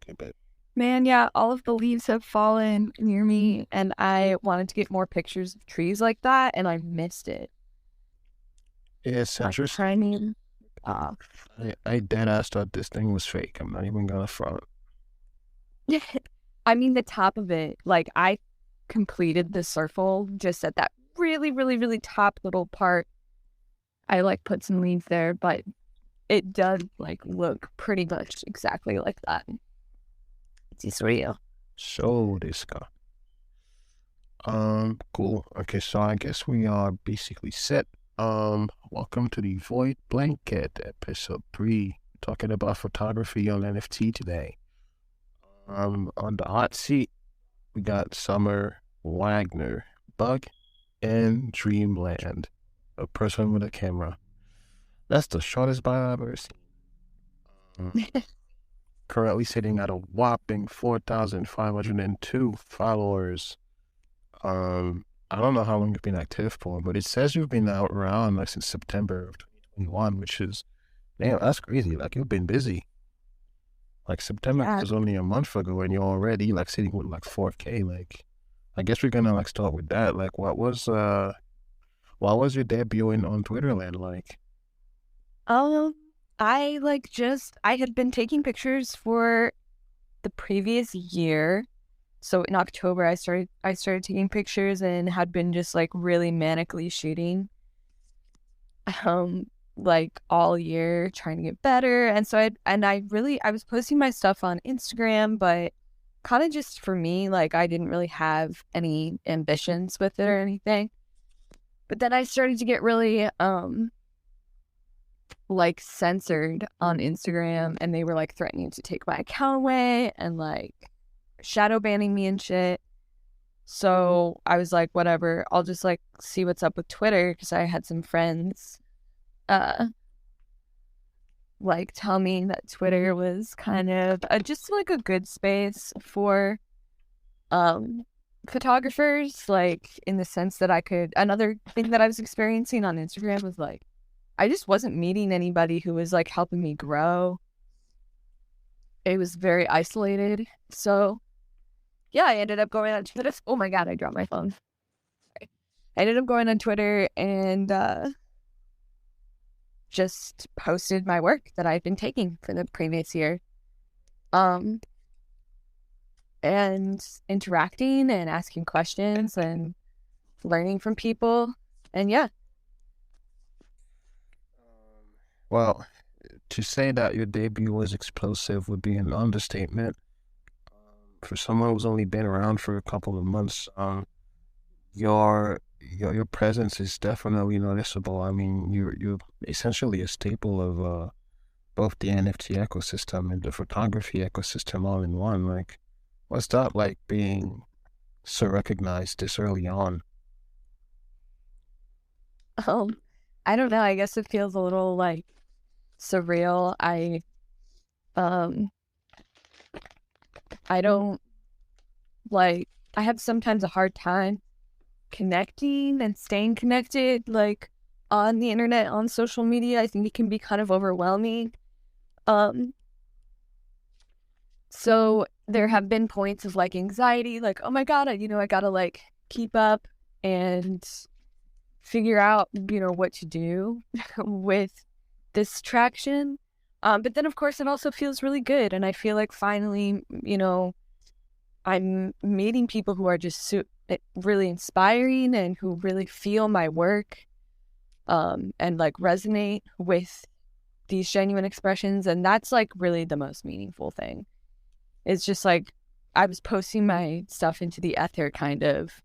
a bit. Man, yeah, all of the leaves have fallen near me, and I wanted to get more pictures of trees like that, and I missed it. It's Like interesting. tiny. Uh, I dead ass thought this thing was fake. I'm not even gonna front. I mean, the top of it, like I completed the circle just at that really, really, really top little part. I like put some leaves there, but it does like look pretty much exactly like that. It's real. So this guy. Cool. Okay, so I guess we are basically set. Welcome to the Void Blanket episode 3. Talking about photography on NFT today. On the hot seat, we got Summer Wagner, Bug in Dreamland, a person with a camera. That's the shortest bio I've ever seen. Currently sitting at a whopping 4,502 followers. I don't know how long you've been active for, but it says you've been out around like since September of 2021, which is, damn, that's crazy. Like you've been busy. Like September Yeah. was only a month ago, and you're already like sitting with like 4K. Like, I guess we're gonna like start with that. Like, what was your debuting on Twitterland like? Um, I had been taking pictures for the previous year. So in October I started taking pictures and had been just like really manically shooting um like all year trying to get better. And so I was posting my stuff on Instagram, but kind of just for me, like I didn't really have any ambitions with it or anything. But then I started to get really like censored on Instagram, and they were like threatening to take my account away and like shadow banning me and shit. So I was like, whatever, I'll just like see what's up with Twitter, because I had some friends uh like tell me that Twitter was kind of just like a good space for um photographers, like in the sense that another thing that I was experiencing on Instagram was like I just wasn't meeting anybody who was like helping me grow. It was very isolated. So yeah, I ended up going on Twitter. Oh my God, I dropped my phone. Sorry. I ended up going on Twitter and just posted my work that I'd been taking for the previous year. Um, and interacting and asking questions and learning from people. And yeah. Well, to say that your debut was explosive would be an understatement. For someone who's only been around for a couple of months, your presence is definitely noticeable. I mean, you're essentially a staple of both the NFT ecosystem and the photography ecosystem all in one. Like, what's that like being so recognized this early on? Um, I don't know. I guess it feels a little like surreal. Um I don't like I have sometimes a hard time connecting and staying connected like on the internet, on social media. I think it can be kind of overwhelming. Um so there have been points of like anxiety, like, oh my God, I gotta like keep up and figure out, what to do with this traction. But then of course it also feels really good. And I feel like finally, I'm meeting people who are just really inspiring and who really feel my work, and like resonate with these genuine expressions. And that's like really the most meaningful thing. It's just like I was posting my stuff into the ether kind of,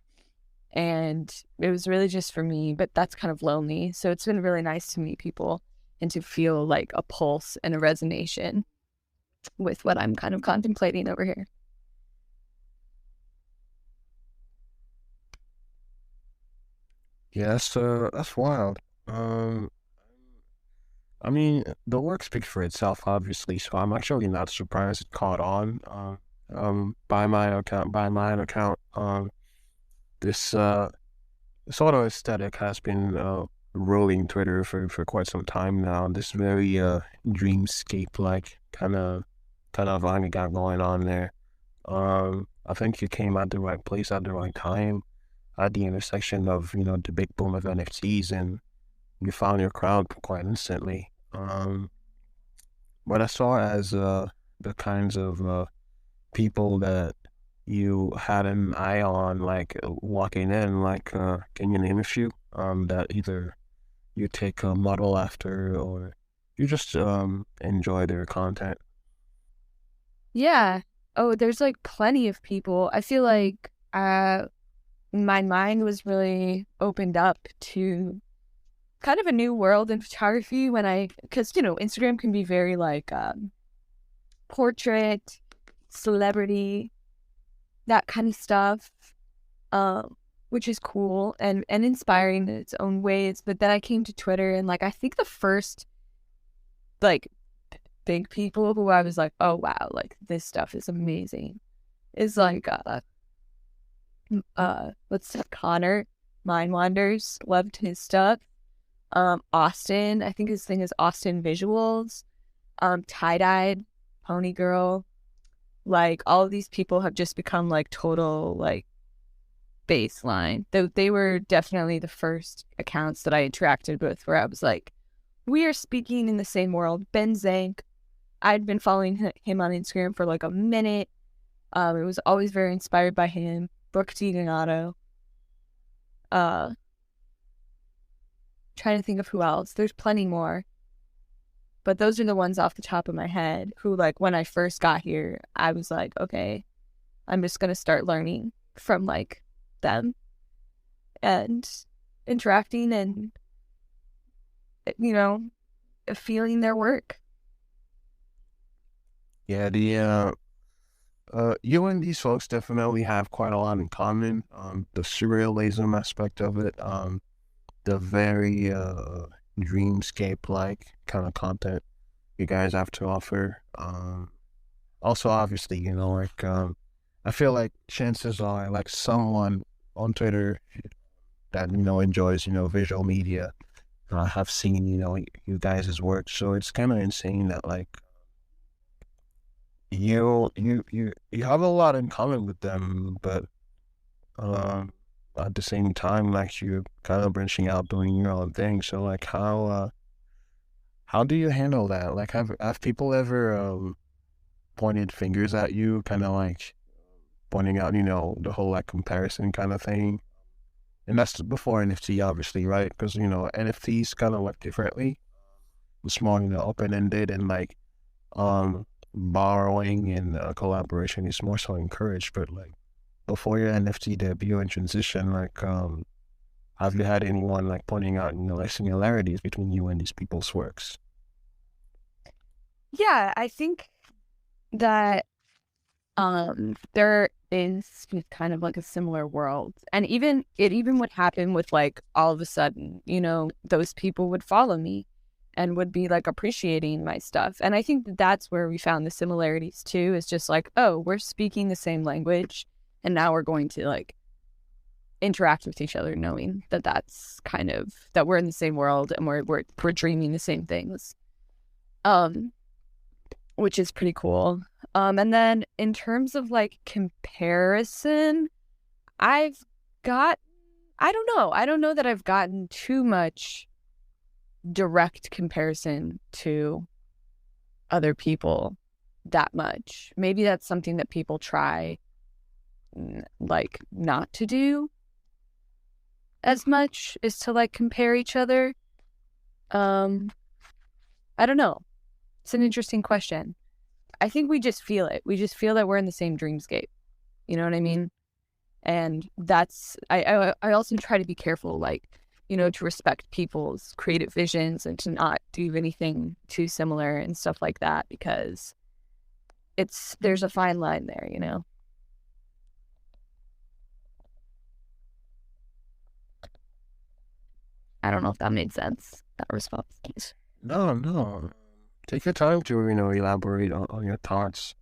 and it was really just for me, but that's kind of lonely. So it's been really nice to meet people and to feel like a pulse and a resonation with what I'm kind of contemplating over here. Yeah, that's wild. Um, I mean, the work speaks for itself, obviously. So I'm actually not surprised it caught on. By my own account, this sort of aesthetic has been rolling Twitter for quite some time now. This very dreamscape like kind of kind of vibe you got going on there. I think you came at the right place at the right time, at the intersection of, the big boom of NFTs, and you found your crowd quite instantly. But as far as the kinds of people that you had an eye on, like walking in, like can you name a few that either you take a model after or you just enjoy their content? Yeah. Oh, there's like plenty of people. I feel like my mind was really opened up to kind of a new world in photography because Instagram can be very like portrait, celebrity, that kind of stuff, which is cool and inspiring in its own ways. But then I came to Twitter, and like I think the first like big people who I was like, oh wow, like this stuff is amazing, is like what's that, Connor Mind Wanders, loved his stuff. Austin, I think his thing is Austin Visuals. Tie-dyed, Pony Girl. Like all of these people have just become like total like baseline. They were definitely the first accounts that I interacted with where I was like, we are speaking in the same world. Ben Zank, I'd been following him on Instagram for like a minute. It was always very inspired by him. Brooke DiDonato. Trying to think of who else. There's plenty more. But those are the ones off the top of my head who, like, when I first got here, I was like, okay, I'm just going to start learning from, like, them and interacting and, feeling their work. Yeah, you and these folks definitely have quite a lot in common. The surrealism aspect of it, the very dreamscape-like kind of content you guys have to offer. Also, obviously, I feel like chances are, like, someone on Twitter that, enjoys, visual media, have seen, you guys' work. So it's kind of insane that, like, you have a lot in common with them, but at the same time, like, you're kind of branching out, doing your own thing. So, like, how do you handle that? Like, have people ever pointed fingers at you, kind of like pointing out, the whole like comparison kind of thing? And that's before NFT, obviously, right? Because NFTs kind of work differently. It's more, open-ended, and like borrowing and collaboration is more so encouraged. But like before your NFT debut and transition, like have you had anyone like pointing out, like similarities between you and these people's works? Yeah, I think that there is kind of like a similar world, and it even would happen with like all of a sudden, those people would follow me and would be like appreciating my stuff. And I think that that's where we found the similarities too, is just like, oh, we're speaking the same language, and now we're going to like interact with each other, knowing that that's kind of that we're in the same world and we're dreaming the same things, which is pretty cool. And then in terms of like comparison, I don't know that I've gotten too much direct comparison to other people that much. Maybe that's something that people try like not to do as much, is to like compare each other. I don't know. It's an interesting question. I think we just feel it. We just feel that we're in the same dreamscape. You know what I mean? And that's I also try to be careful, like, to respect people's creative visions and to not do anything too similar and stuff like that, because there's a fine line there, I don't know if that made sense, that response. No. Take your time to, elaborate on your thoughts.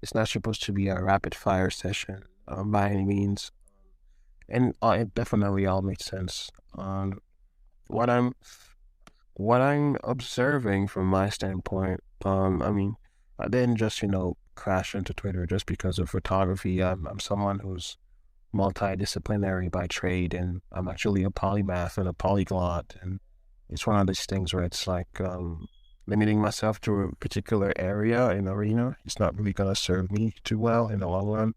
It's not supposed to be a rapid fire session by any means. And it definitely all makes sense. What I'm observing from my standpoint, I mean, I didn't just, crash into Twitter just because of photography. I'm someone who's multidisciplinary by trade, and I'm actually a polymath and a polyglot. And it's one of those things where it's like limiting myself to a particular area and arena. It's not really going to serve me too well in the long run,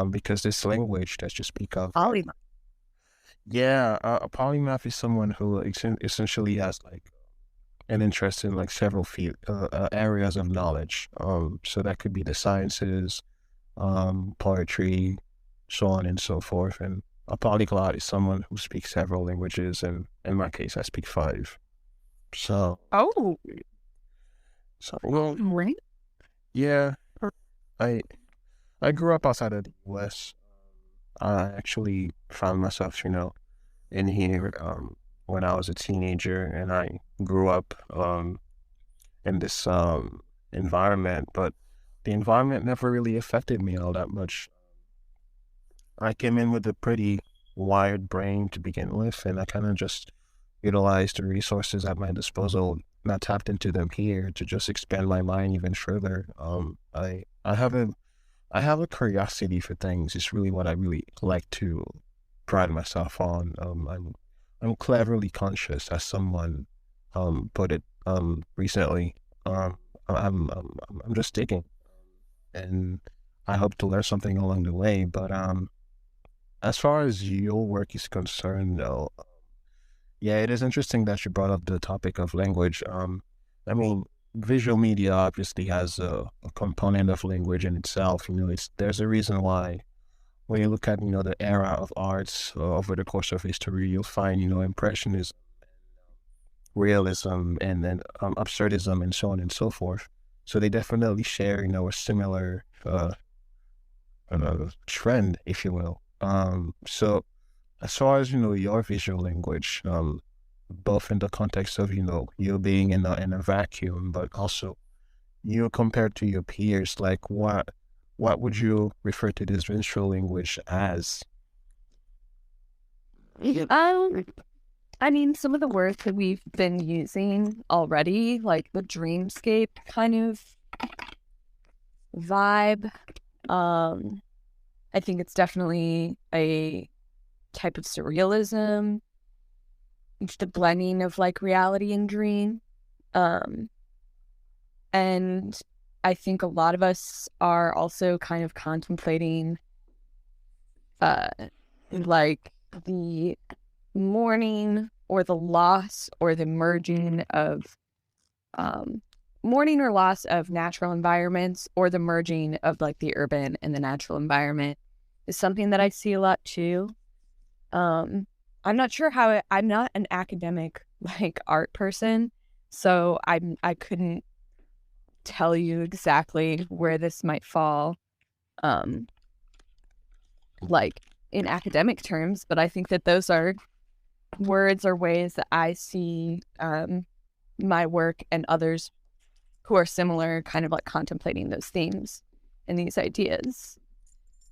because this language that you speak of. Polymath. Yeah, a polymath is someone who essentially has like an interest in like several areas of knowledge. So that could be the sciences, poetry, so on and so forth. And a polyglot is someone who speaks several languages, and in my case, I speak five. So, Oh, well, right. yeah, I I grew up outside of the U.S. I actually found myself, in here when I was a teenager, and I grew up in this environment, but the environment never really affected me all that much. I came in with a pretty wired brain to begin with, and I kind of just utilized the resources at my disposal, not tapped into them here to just expand my mind even further. I have a curiosity for things. It's really what I really like to pride myself on. I'm cleverly conscious, as someone put it recently. I'm just digging, and I hope to learn something along the way. But as far as your work is concerned, though, yeah, it is interesting that you brought up the topic of language. I mean, visual media obviously has a component of language in itself. There's a reason why when you look at the era of arts over the course of history, you'll find impressionism, realism, and then absurdism, and so on and so forth. So they definitely share a similar trend, if you will. So as far as your visual language, both in the context of you being in a vacuum, but also you compared to your peers, like what would you refer to this visual language as? I mean, some of the words that we've been using already, like the dreamscape kind of vibe. I think it's definitely a type of surrealism. It's the blending of like reality and dream. And I think a lot of us are also kind of contemplating like the mourning or the loss or the merging of mourning or loss of natural environments, or the merging of like the urban and the natural environment is something that I see a lot too. I'm not sure I'm not an academic like art person, so I couldn't tell you exactly where this might fall like in academic terms, but I think that those are words or ways that I see my work and others who are similar kind of like contemplating those themes and these ideas,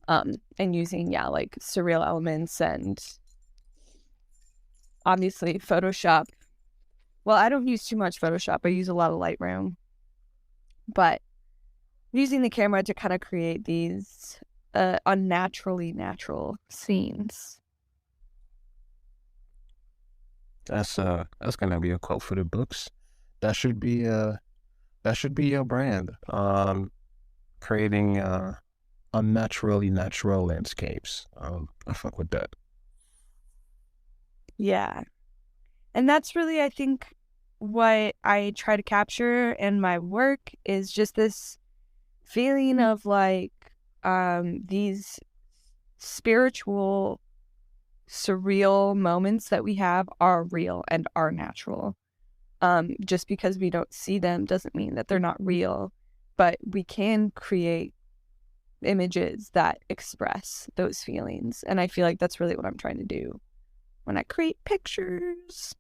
and using like surreal elements and obviously Photoshop. Well, I don't use too much Photoshop. I use a lot of Lightroom, but using the camera to kind of create these unnaturally natural scenes. That's gonna be a quote for the books. That should be your brand. Creating unnaturally natural landscapes. I fuck with that. Yeah. And that's really, I think, what I try to capture in my work is just this feeling of like these spiritual, surreal moments that we have are real and are natural. Just because we don't see them doesn't mean that they're not real, but we can create images that express those feelings. And I feel like that's really what I'm trying to do when I create pictures.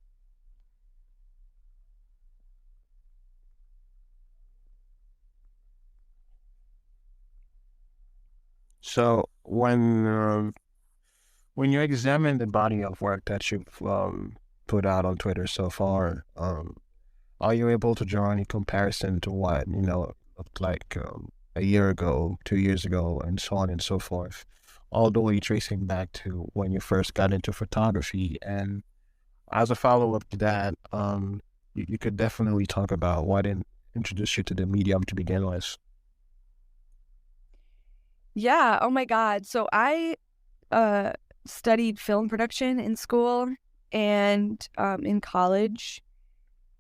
So when you examine the body of work that you've put out on Twitter so far, are you able to draw any comparison to what looked like a year ago, 2 years ago, and so on and so forth. All the way tracing back to when you first got into photography. And as a follow-up to that, you could definitely talk about what introduced you to the medium to begin with. Yeah. Oh my God. So I studied film production in school and in college.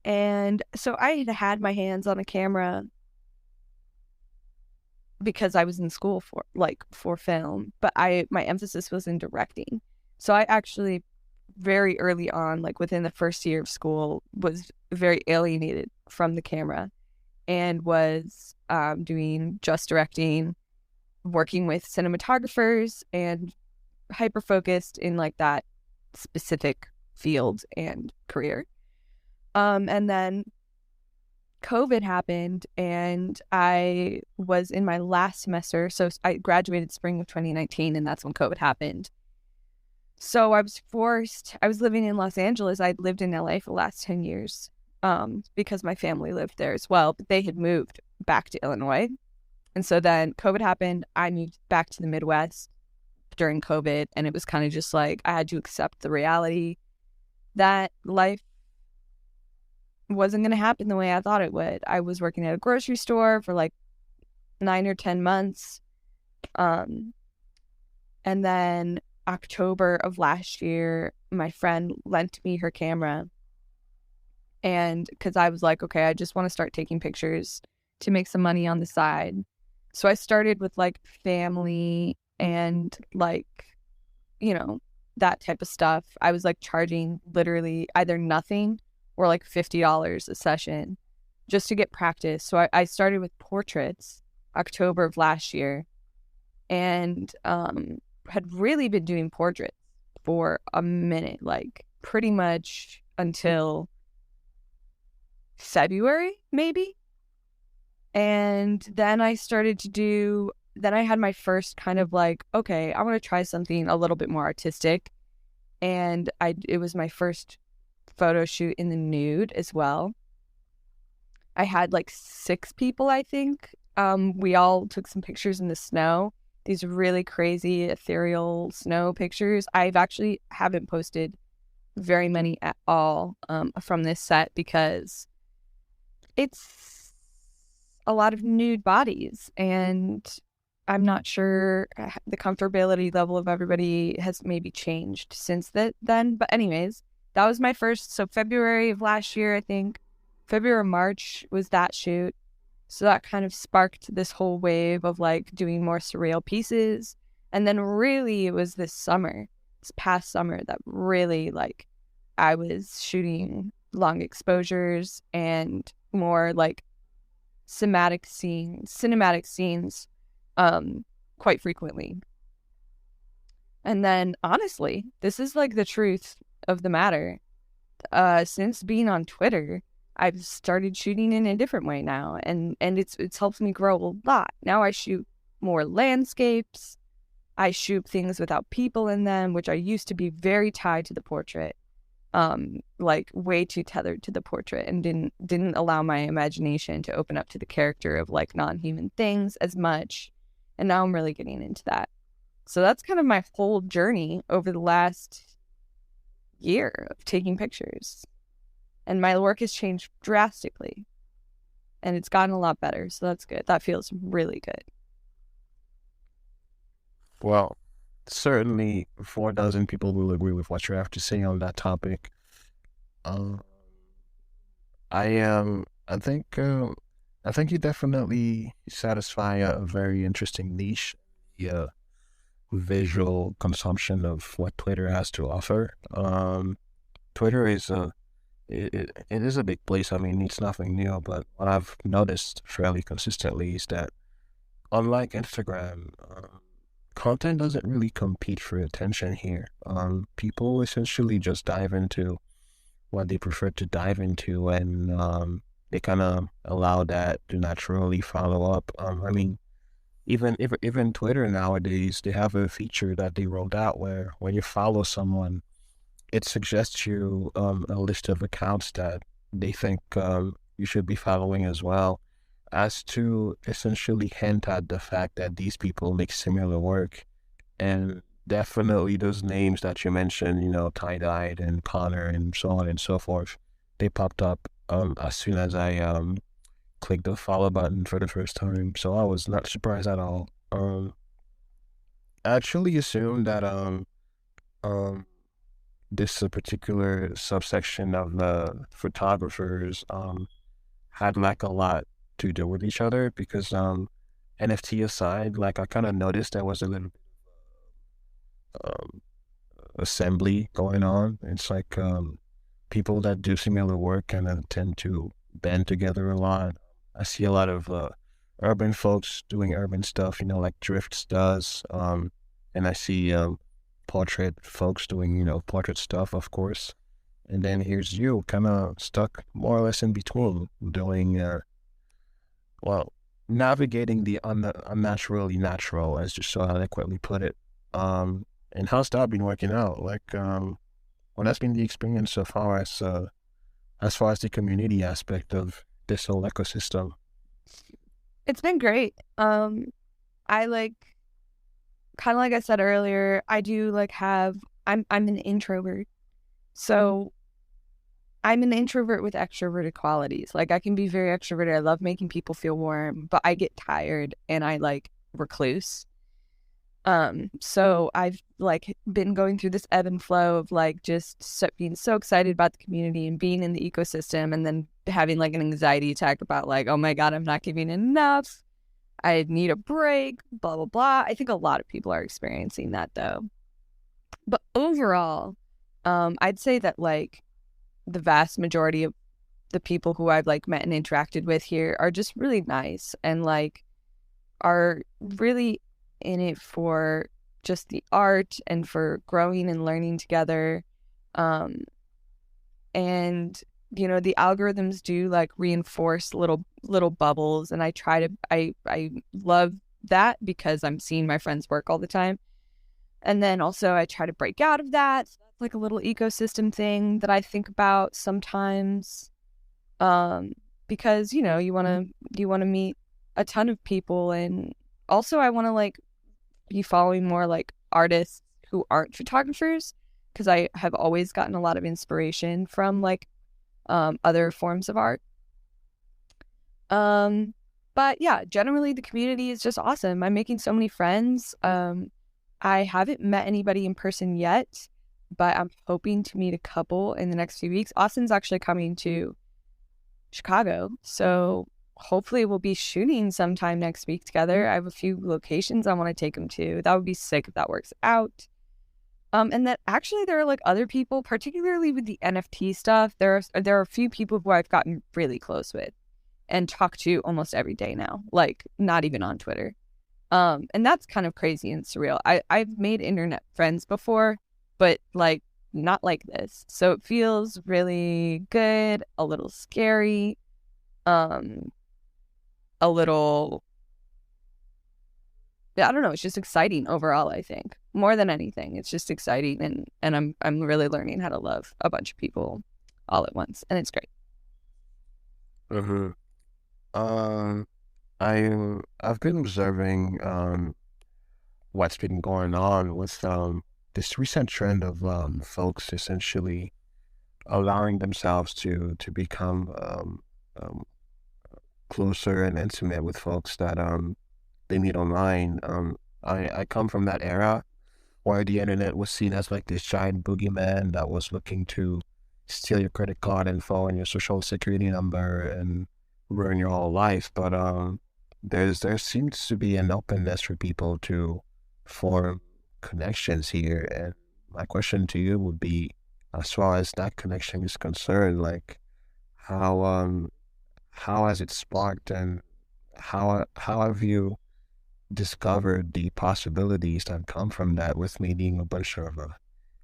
And so I had had my hands on a camera because I was in school for film, but my emphasis was in directing. So I actually very early on, like within the first year of school, was very alienated from the camera and was doing just directing, working with cinematographers, and hyper focused in like that specific field and career. And then COVID happened and I was in my last semester. So I graduated spring of 2019 and that's when COVID happened. So I was living in Los Angeles. I'd lived in LA for the last 10 years because my family lived there as well, but they had moved back to Illinois. And so then COVID happened. I moved back to the Midwest during COVID. And it was kind of just like I had to accept the reality that life wasn't going to happen the way I thought it would. I was working at a grocery store for like 9 or 10 months. And then October of last year, my friend lent me her camera. And because I was like, okay, I just want to start taking pictures to make some money on the side. So I started with like family and like, that type of stuff. I was like charging literally either nothing or like $50 a session just to get practice. So I started with portraits October of last year and had really been doing portraits for a minute, like pretty much until February, maybe. And then I had my first kind of like, okay, I want to try something a little bit more artistic. And it was my first photo shoot in the nude as well. I had like 6 people, I think. We all took some pictures in the snow, these really crazy ethereal snow pictures. I've actually haven't posted very many at all from this set because it's a lot of nude bodies and I'm not sure the comfortability level of everybody has maybe changed since then. But anyways, that was my first. So February of last year, I think, February or March was that shoot. So that kind of sparked this whole wave of like doing more surreal pieces. And then really it was this past summer that really like I was shooting long exposures and more like cinematic scenes quite frequently. And then honestly, this is like the truth of the matter. Since being on Twitter, I've started shooting in a different way now, and it's helped me grow a lot. Now I shoot more landscapes. I shoot things without people in them, which I used to be very tied to the portrait, like way too tethered to the portrait, and didn't allow my imagination to open up to the character of like non-human things as much. And now I'm really getting into that. So that's kind of my whole journey over the last year of taking pictures. And my work has changed drastically. And it's gotten a lot better. So that's good. That feels really good. Well, certainly 4,000 people will agree with what you have to say on that topic. Um, I am. I think you definitely satisfy a very interesting niche. Yeah, visual consumption of what Twitter has to offer. Twitter is it is a big place. I mean, it's nothing new, but what I've noticed fairly consistently is that unlike Instagram, content doesn't really compete for attention here. People essentially just dive into what they prefer to dive into, and they kind of allow that to naturally follow up. I mean, even Twitter nowadays, they have a feature that they rolled out where when you follow someone, it suggests you a list of accounts that they think you should be following as well. as to essentially hint at the fact that these people make similar work. And definitely those names that you mentioned, Tie-Dyed and Connor and so on and so forth, they popped up as soon as I clicked the follow button for the first time. So I was not surprised at all. I actually assumed that um this particular subsection of the photographers had like a lot to do with each other because NFT aside, like I kind of noticed there was a little um assembly going on. It's like people that do similar work kind of tend to band together a lot. I see a lot of urban folks doing urban stuff, like Drifts does. And I see portrait folks doing, portrait stuff, of course. And then here's you, kind of stuck more or less in between, doing, well, navigating the unnaturally natural, as you so adequately put it. And how's that been working out? Like, well, that's been the experience as far as the community aspect of this whole ecosystem. It's been great. I like, kind of like I said earlier, I do like I'm an introvert. So I'm an introvert with extroverted qualities. Like I can be very extroverted. I love making people feel warm, but I get tired and I like recluse. So I've like been going through this ebb and flow of like just being so excited about the community and being in the ecosystem, and then having like an anxiety attack about like, oh my God, I'm not giving enough. I need a break, blah, blah, blah. I think a lot of people are experiencing that though. But overall, I'd say that like the vast majority of the people who I've like met and interacted with here are just really nice and like are really in it for just the art and for growing and learning together. And the algorithms do like reinforce little bubbles, and I love that because I'm seeing my friends work all the time. And then also I try to break out of that. So that's like a little ecosystem thing that I think about sometimes. Because you want to meet a ton of people, and also I want to like be following more like artists who aren't photographers, because I have always gotten a lot of inspiration from like other forms of art. But yeah, generally the community is just awesome. I'm making so many friends. I haven't met anybody in person yet, but I'm hoping to meet a couple in the next few weeks. Austin's actually coming to Chicago, so hopefully we'll be shooting sometime next week together. I have a few locations I want to take him to. That would be sick if that works out. And that actually there are like other people, particularly with the NFT stuff. There are a few people who I've gotten really close with and talk to almost every day now, like not even on Twitter. And that's kind of crazy and surreal. I've made internet friends before, but like not like this. So it feels really good, a little scary, a little, I don't know, it's just exciting overall, I think. More than anything, it's just exciting, and I'm really learning how to love a bunch of people all at once, and it's great. Mm-hmm. Um, I've been observing what's been going on with this recent trend of folks essentially allowing themselves to become um closer and intimate with folks that they meet online. I come from that era where the internet was seen as like this giant boogeyman that was looking to steal your credit card info and your social security number and ruin your whole life. But there seems to be an openness for people to form connections here. And my question to you would be, as far as that connection is concerned, like how how has it sparked, and how have you discovered the possibilities that come from that with meeting a bunch of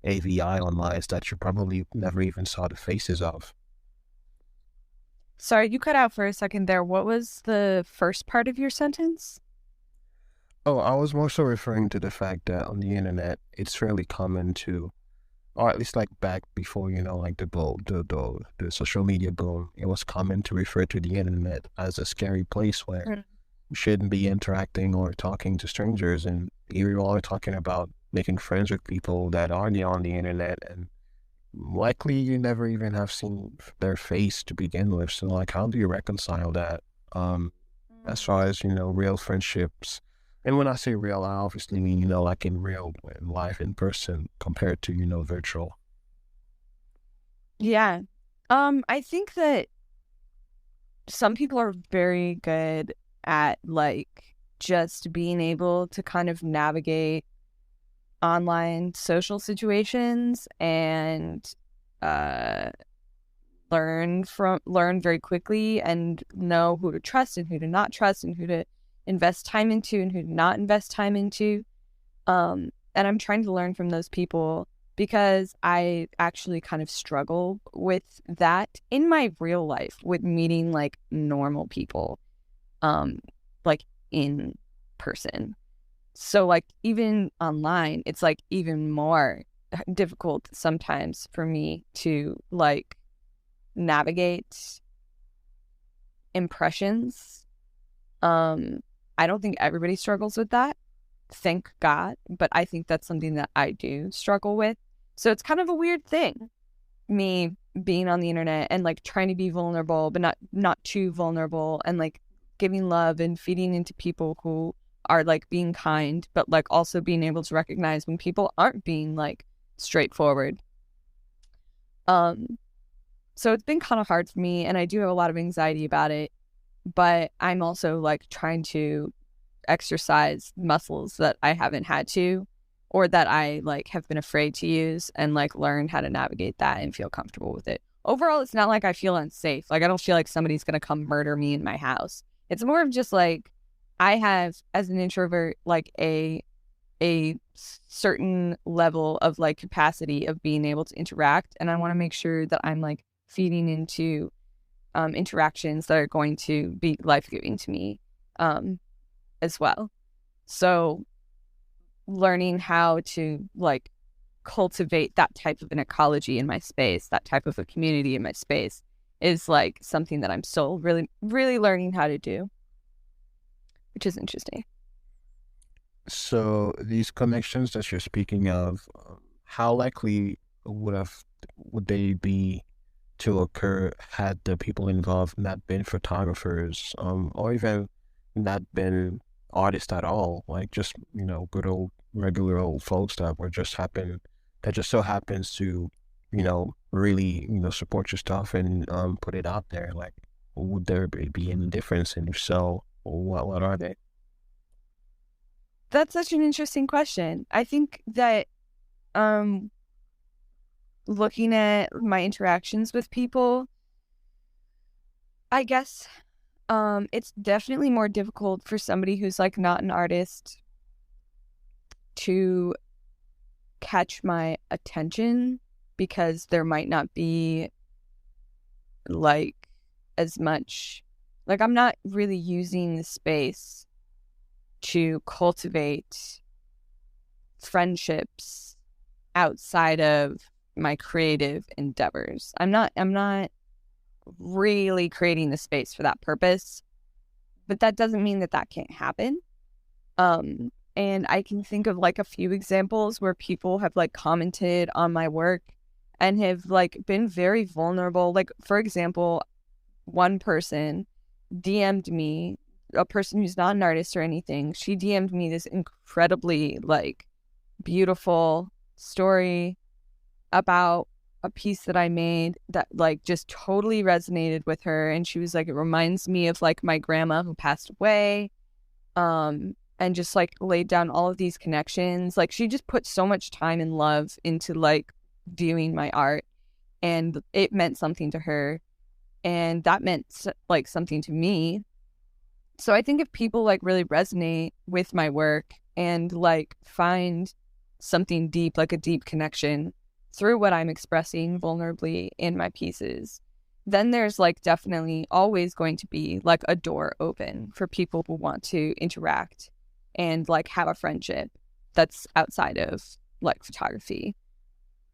AVI online that you probably never even saw the faces of? Sorry, you cut out for a second there. What was the first part of your sentence? Oh, I was more so referring to the fact that on the internet, it's fairly common to or at least like back before, like the social media boom, it was common to refer to the internet as a scary place where Mm. you shouldn't be interacting or talking to strangers. And here you are talking about making friends with people that are on the internet, and likely you never even have seen their face to begin with. So like, how do you reconcile that? Um, as far as, real friendships. And when I say real, I obviously mean, like in real in life, in person, compared to, virtual. Yeah. I think that some people are very good at like just being able to kind of navigate online social situations and uh learn very quickly and know who to trust and who to not trust and who to invest time into and who to not invest time into. And I'm trying to learn from those people because I actually kind of struggle with that in my real life with meeting like normal people, um, like in person. So like even online, it's like even more difficult sometimes for me to like navigate impressions. Um, I don't think everybody struggles with that, thank God, but I think that's something that I do struggle with. So it's kind of a weird thing, me being on the internet and like trying to be vulnerable, but not too vulnerable, and like giving love and feeding into people who are like being kind, but like also being able to recognize when people aren't being like straightforward. Um, so it's been kind of hard for me, and I do have a lot of anxiety about it, but I'm also like trying to exercise muscles that I haven't had to, or that I like have been afraid to use, and like learn how to navigate that and feel comfortable with it. Overall, it's not like I feel unsafe. Like I don't feel like somebody's going to come murder me in my house. It's more of just like I have, as an introvert, like a certain level of like capacity of being able to interact, and I want to make sure that I'm like feeding into interactions that are going to be life-giving to me, as well. So learning how to like cultivate that type of an ecology in my space, that type of a community in my space, is like something that I'm still really, really learning how to do, which is interesting. So these connections that you're speaking of, how likely would they be to occur had the people involved not been photographers, or even not been artists at all, like just, good old regular old folks that just so happens to, really, support your stuff and put it out there. Like, would there be any difference? And if so, what are they? That's such an interesting question. I think that um looking at my interactions with people, I guess it's definitely more difficult for somebody who's like not an artist to catch my attention, because there might not be like as much, like I'm not really using the space to cultivate friendships outside of my creative endeavors. I'm not really creating the space for that purpose, but that doesn't mean that that can't happen. And I can think of like a few examples where people have like commented on my work and have like been very vulnerable. Like, for example, one person DM'd me, a person who's not an artist or anything. She DM'd me this incredibly like beautiful story about a piece that I made that like just totally resonated with her. And she was like, it reminds me of like my grandma who passed away. And just like laid down all of these connections. Like she just put so much time and love into like viewing my art, and it meant something to her, and that meant like something to me. So I think if people like really resonate with my work and like find something deep, like a deep connection through what I'm expressing vulnerably in my pieces, then there's like definitely always going to be like a door open for people who want to interact and like have a friendship that's outside of like photography.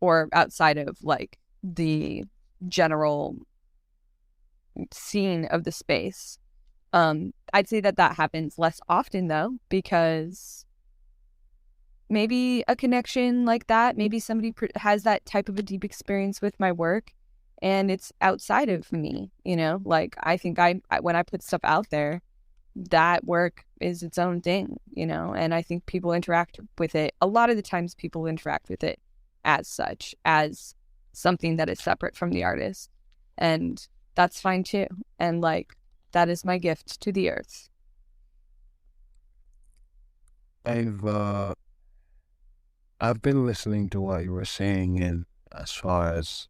or outside of like the general scene of the space. I'd say that happens less often though, because maybe a connection like that, maybe somebody has that type of a deep experience with my work and it's outside of me, like I think when I put stuff out there, that work is its own thing, and I think people interact with it. A lot of the times people interact with it as such, as something that is separate from the artist. And that's fine too. And like, that is my gift to the earth. I've uh, I've been listening to what you were saying, and as far as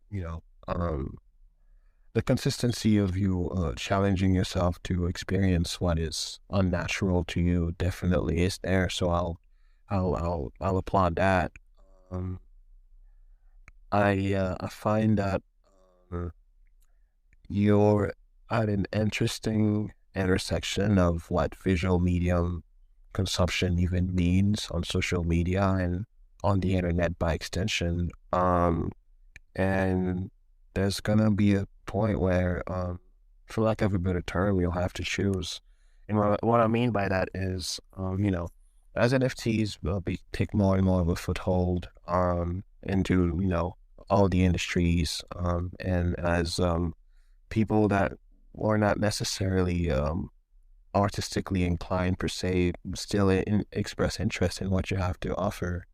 the consistency of you challenging yourself to experience what is unnatural to you definitely is there. So I'll applaud that. Um, I find that uh, you're at an interesting intersection of what visual medium consumption even means on social media and on the internet by extension. And there's gonna be a point where, for lack of a better term, you'll have to choose. And what I mean by that is, as NFTs take more and more of a foothold, into, all the industries, and as, people that were not necessarily, artistically inclined per se, still express interest in what you have to offer.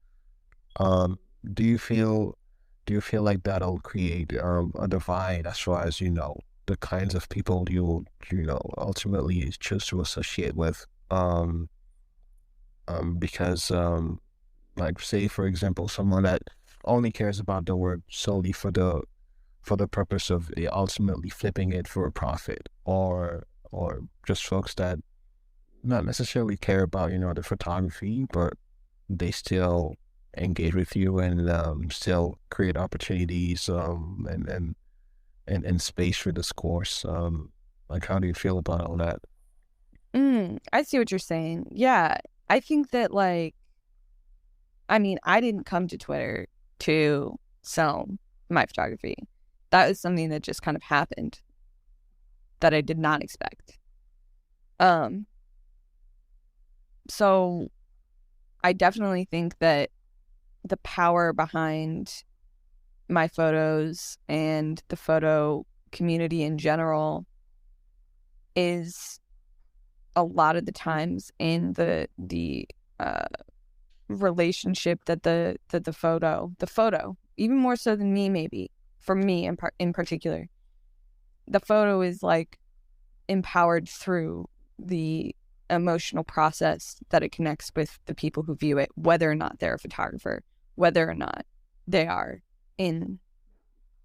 Um, do you feel like that'll create a divide as far as the kinds of people you ultimately choose to associate with? Because like say for example, someone that only cares about the work solely for the purpose of ultimately flipping it for a profit, or just folks that not necessarily care about the photography, but they still engage with you and still create opportunities, and space for discourse. Like, how do you feel about all that? I see what you're saying. Yeah, I think that like, I mean, I didn't come to Twitter to sell my photography. That was something that just kind of happened that I did not expect. Um, so I definitely think that the power behind my photos and the photo community in general is a lot of the times in the uh, relationship that the photo, even more so than me, maybe for me in particular, the photo is like empowered through the emotional process that it connects with the people who view it, whether or not they're a photographer, whether or not they are in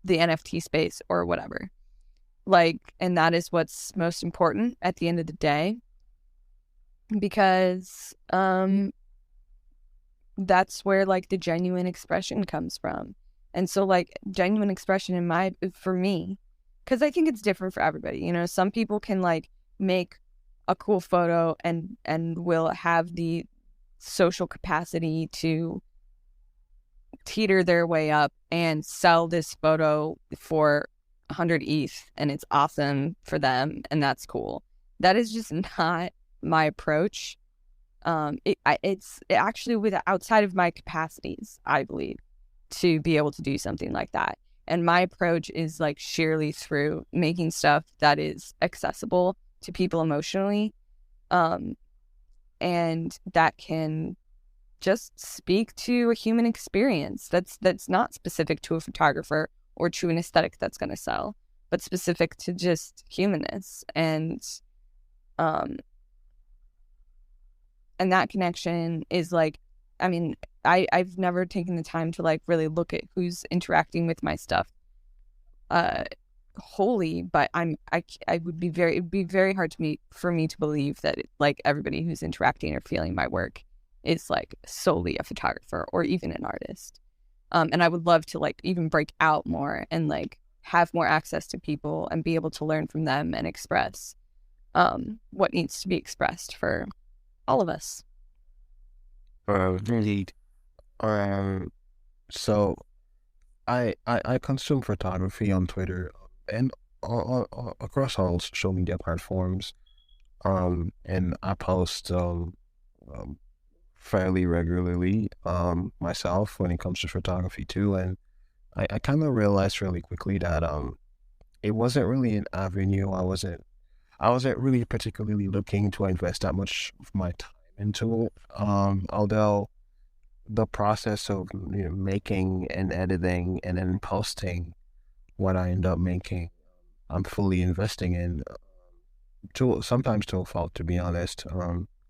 the NFT space or whatever. Like, and that is what's most important at the end of the day, because that's where like the genuine expression comes from. And so like genuine expression for me, because I think it's different for everybody. Some people can like make a cool photo and will have the social capacity to teeter their way up and sell this photo for 100 ETH, and it's awesome for them, and that's cool. That is just not my approach. It's actually outside of my capacities, I believe, to be able to do something like that. And my approach is like sheerly through making stuff that is accessible to people emotionally, and that can just speak to a human experience that's not specific to a photographer or to an aesthetic that's going to sell, but specific to just humanness. And that connection is like, I mean, I've never taken the time to like really look at who's interacting with my stuff wholly, but it'd be very hard for me to believe that like everybody who's interacting or feeling my work is like solely a photographer or even an artist. And I would love to like even break out more and like have more access to people and be able to learn from them and express what needs to be expressed for all of us. Indeed. So I consume photography on Twitter and across all social media platforms. And I post um fairly regularly myself when it comes to photography too. And I kind of realized really quickly that it wasn't really an avenue I wasn't really particularly looking to invest that much of my time into it. Although the process of making and editing and then posting what I end up making, I'm fully investing in. To sometimes to a fault, to be honest.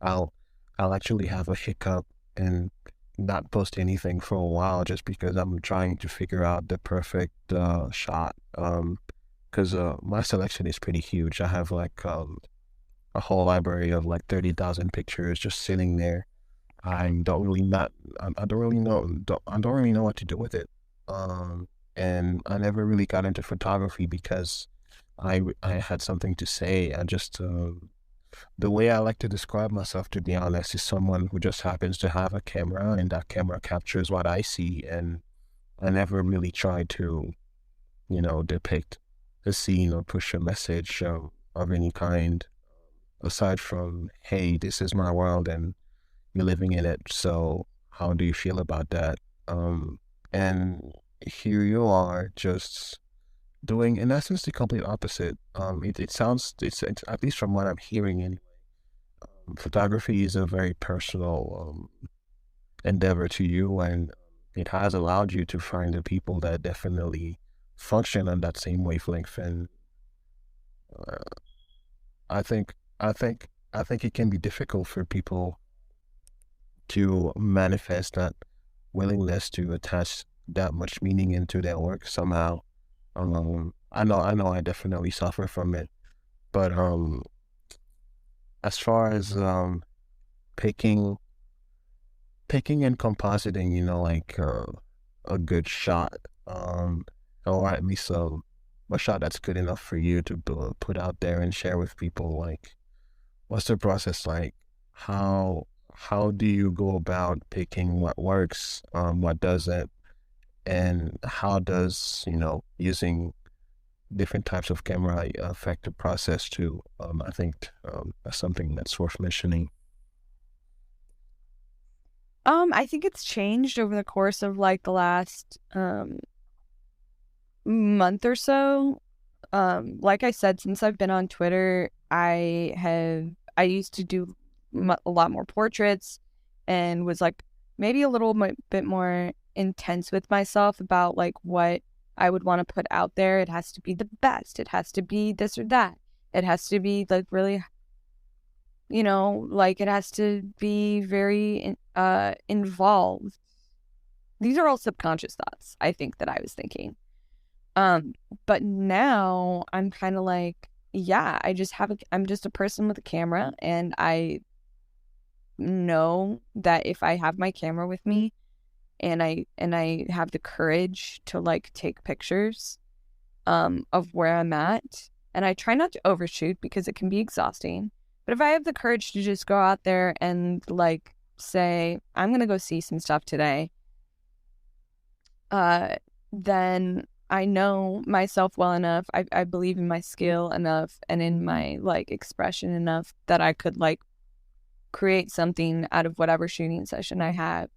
I'll actually have a hiccup and not post anything for a while just because I'm trying to figure out the perfect shot. Because my selection is pretty huge. I have like a whole library of like 30,000 pictures just sitting there. I don't really not I don't really know I don't really know what to do with it. And I never really got into photography because I had something to say. I just the way I like to describe myself, to be honest, is someone who just happens to have a camera and that camera captures what I see. And I never really tried to, depict a scene or push a message of any kind aside from, hey, this is my world and you're living in it. So how do you feel about that? And here you are just doing, in essence, the complete opposite. It sounds, it's at least from what I'm hearing, and photography is a very personal endeavor to you, and it has allowed you to find the people that definitely function on that same wavelength. And uh, I think, I think, I think it can be difficult for people to manifest that willingness to attach that much meaning into their work somehow. I know, I definitely suffer from it, but as far as picking picking and compositing, like a good shot, um, or at least a shot that's good enough for you to put out there and share with people. Like, what's the process like? How how do you go about picking what works, what doesn't, and how does using different types of camera affect the process too? I think that's something that's worth mentioning. I think it's changed over the course of like the last month or so. Like I said, since I've been on Twitter, I used to do a lot more portraits and was like maybe a little bit more intense with myself about like what I would want to put out there. It has to be the best. It has to be this or that. It has to be like really, like it has to be very involved. These are all subconscious thoughts, I think, that I was thinking. But now I'm kind of like, yeah, I'm just a person with a camera, and I know that if I have my camera with me and I have the courage to like take pictures of where I'm at, and I try not to overshoot because it can be exhausting. But if I have the courage to just go out there and like say, I'm gonna go see some stuff today, then I know myself well enough. I believe in my skill enough and in my like expression enough that I could like create something out of whatever shooting session I have,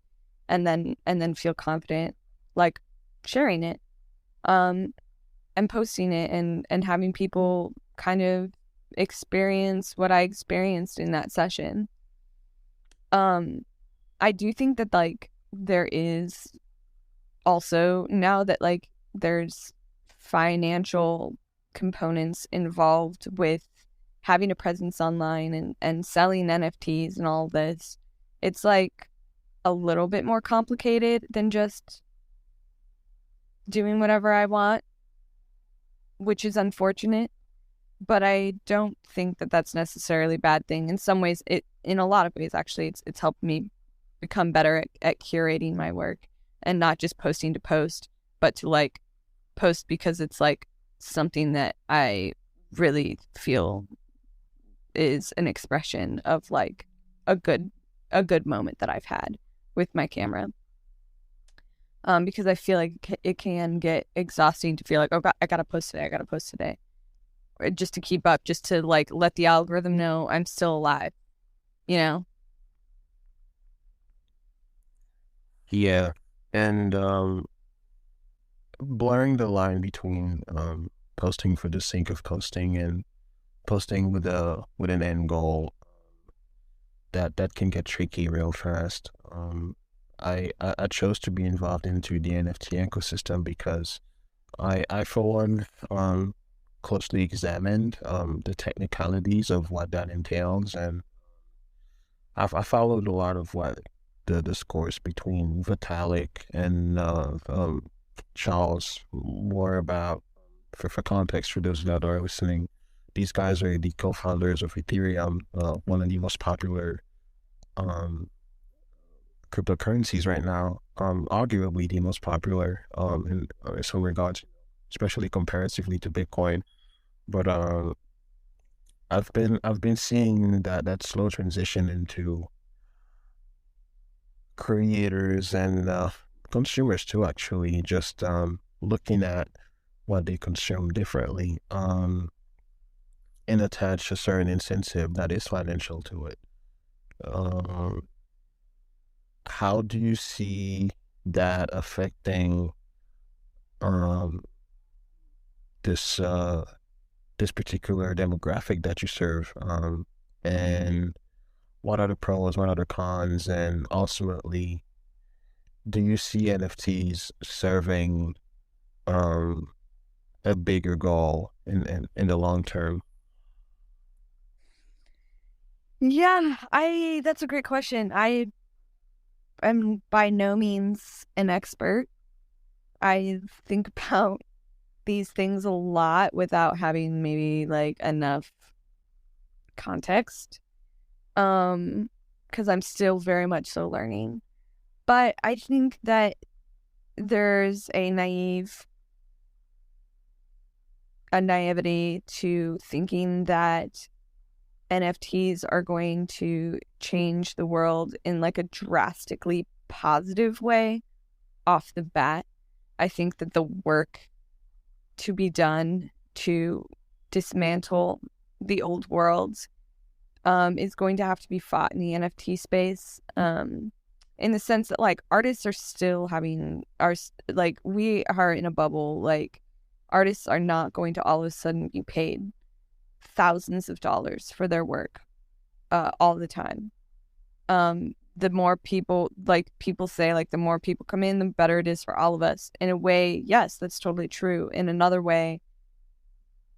and then feel confident like sharing it and posting it, and having people kind of experience what I experienced in that session. I do think that like there is also, now that like there's financial components involved with having a presence online and selling NFTs and all this, it's like a little bit more complicated than just doing whatever I want, which is unfortunate. But I don't think that that's necessarily a bad thing. In some ways, in a lot of ways, actually, it's helped me become better at curating my work and not just posting to post, but to like post because it's like something that I really feel is an expression of like a good moment that I've had with my camera. because I feel like it can get exhausting to feel like, oh, God, I gotta post today, I gotta post today, or just to keep up, just to like let the algorithm know I'm still alive, you know? Yeah. And blurring the line between posting for the sake of posting and posting with an end goal, that can get tricky real fast. I chose to be involved into the NFT ecosystem because I for one closely examined the technicalities of what that entails, and I followed a lot of what the discourse between Vitalik and Charles were about. For context, for those that are listening, these guys are the co-founders of Ethereum, one of the most popular um, cryptocurrencies right now, arguably the most popular in some regards, especially comparatively to Bitcoin. But I've been seeing that slow transition into creators and consumers too. Actually, just looking at what they consume differently, and attach a certain incentive that is financial to it. Um, how do you see that affecting um, this this particular demographic that you serve? And what are the pros, what are the cons, and ultimately, do you see NFTs serving um, a bigger goal in the long term? Yeah, I that's a great question. I am by no means an expert. I think about these things a lot without having maybe like enough context. Because I'm still very much so learning. But I think that there's a naivety to thinking that NFTs are going to change the world in like a drastically positive way off the bat. I think that the work to be done to dismantle the old world is going to have to be fought in the NFT space. In the sense that like artists are still having like we are in a bubble. Like artists are not going to all of a sudden be paid thousands of dollars for their work all the time. The more people, like people say, like the more people come in, the better it is for all of us. In a way, yes, that's totally true. In another way,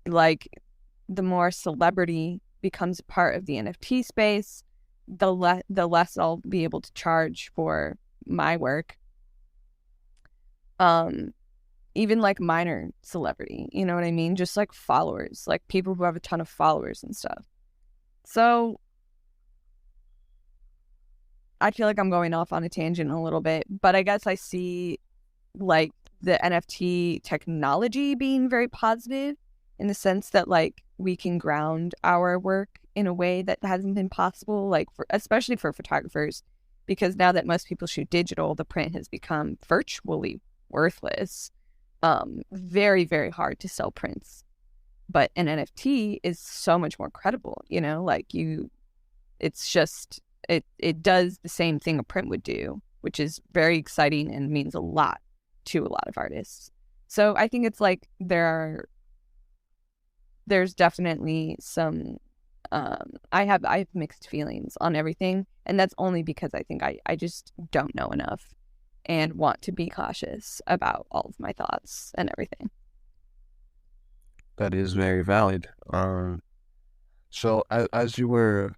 like the more celebrity becomes a part of the NFT space, the less I'll be able to charge for my work. Even like minor celebrity, you know what I mean? Just like followers, like people who have a ton of followers and stuff. So I feel like I'm going off on a tangent a little bit, but I guess I see like the NFT technology being very positive in the sense that like we can ground our work in a way that hasn't been possible, like especially for photographers, because now that most people shoot digital, the print has become virtually worthless. Very, very hard to sell prints. But an NFT is so much more credible, you know, like it's just it does the same thing a print would do, which is very exciting and means a lot to a lot of artists. So I think it's like there's definitely some I have mixed feelings on everything, and that's only because I think I just don't know enough and want to be cautious about all of my thoughts and everything. That is very valid. So as you were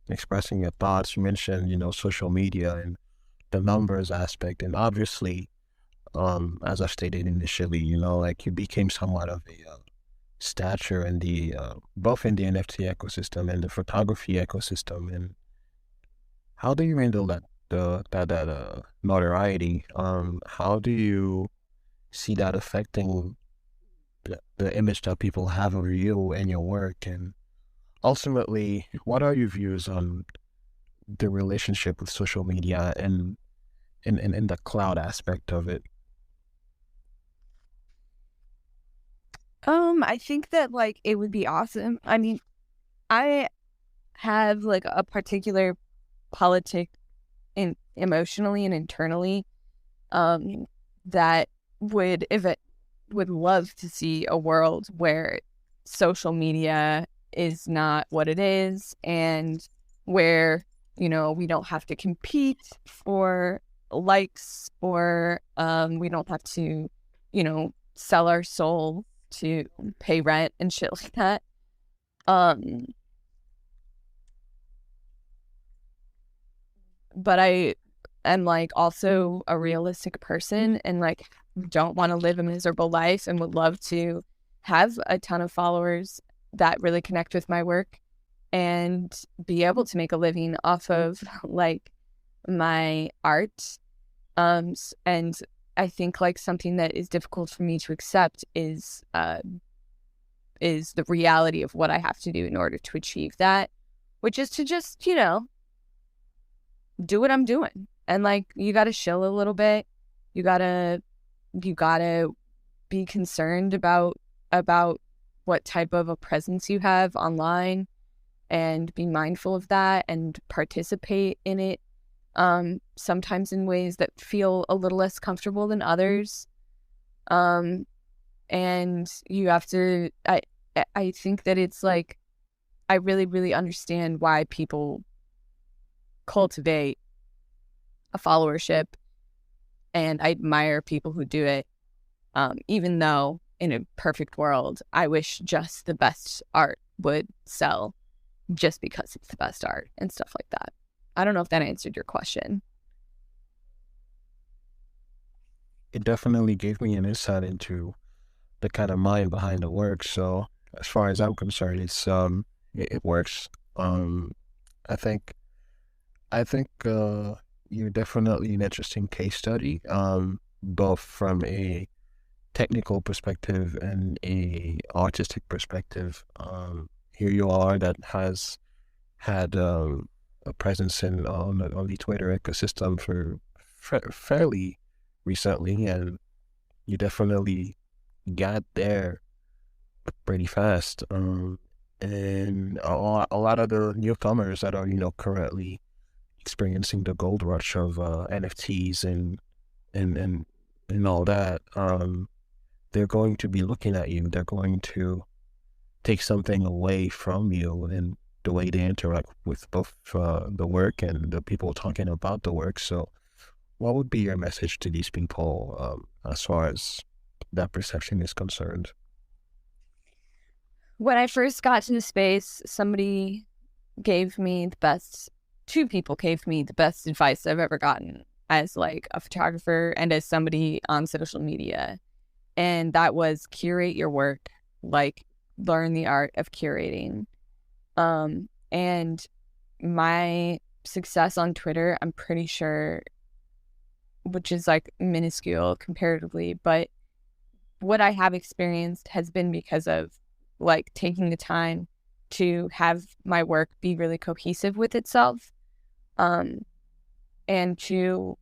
expressing your thoughts, you mentioned, social media and the numbers aspect, and obviously, as I stated initially, like you became somewhat of a stature in the both in the NFT ecosystem and the photography ecosystem. And how do you handle that notoriety? How do you see that affecting the image that people have of you and your work? And ultimately, what are your views on the relationship with social media in the cloud aspect of it? I think that like it would be awesome. I mean, I have like a particular politic in emotionally and internally um that if it would love to see a world where social media is not what it is, and where we don't have to compete for likes, or we don't have to sell our soul to pay rent and shit like that. um but I am like also a realistic person, and like don't want to live a miserable life, and would love to have a ton of followers that really connect with my work and be able to make a living off of like my art. And I think like something that is difficult for me to accept is the reality of what I have to do in order to achieve that, which is to just do what I'm doing. And like you got to chill a little bit. You gotta be concerned about what type of a presence you have online, and be mindful of that and participate in it, sometimes in ways that feel a little less comfortable than others. And you have to I think that it's like I really, really understand why people cultivate a followership, and I admire people who do it. Even though in a perfect world, I wish just the best art would sell just because it's the best art and stuff like that. I don't know if that answered your question. It definitely gave me an insight into the kind of mind behind the work. So as far as I'm concerned, it works. Um, I think I think you're definitely an interesting case study, both from a technical perspective and a artistic perspective. Here you are that has had a presence on the Twitter ecosystem for fairly recently, and you definitely got there pretty fast. And a lot of the newcomers that are currently experiencing the gold rush of NFTs and and and all that, they're going to be looking at you. They're going to take something away from you, and the way they interact with both the work and the people talking about the work. So, what would be your message to these people as far as that perception is concerned? When I first got to the space, gave me the best, two people gave me the best advice I've ever gotten as like a photographer and as somebody on social media. And that was curate your work, like learn the art of curating. And my success on Twitter, I'm pretty sure, which is like minuscule comparatively, but what I have experienced has been because of like taking the time to have my work be really cohesive with itself, um, and to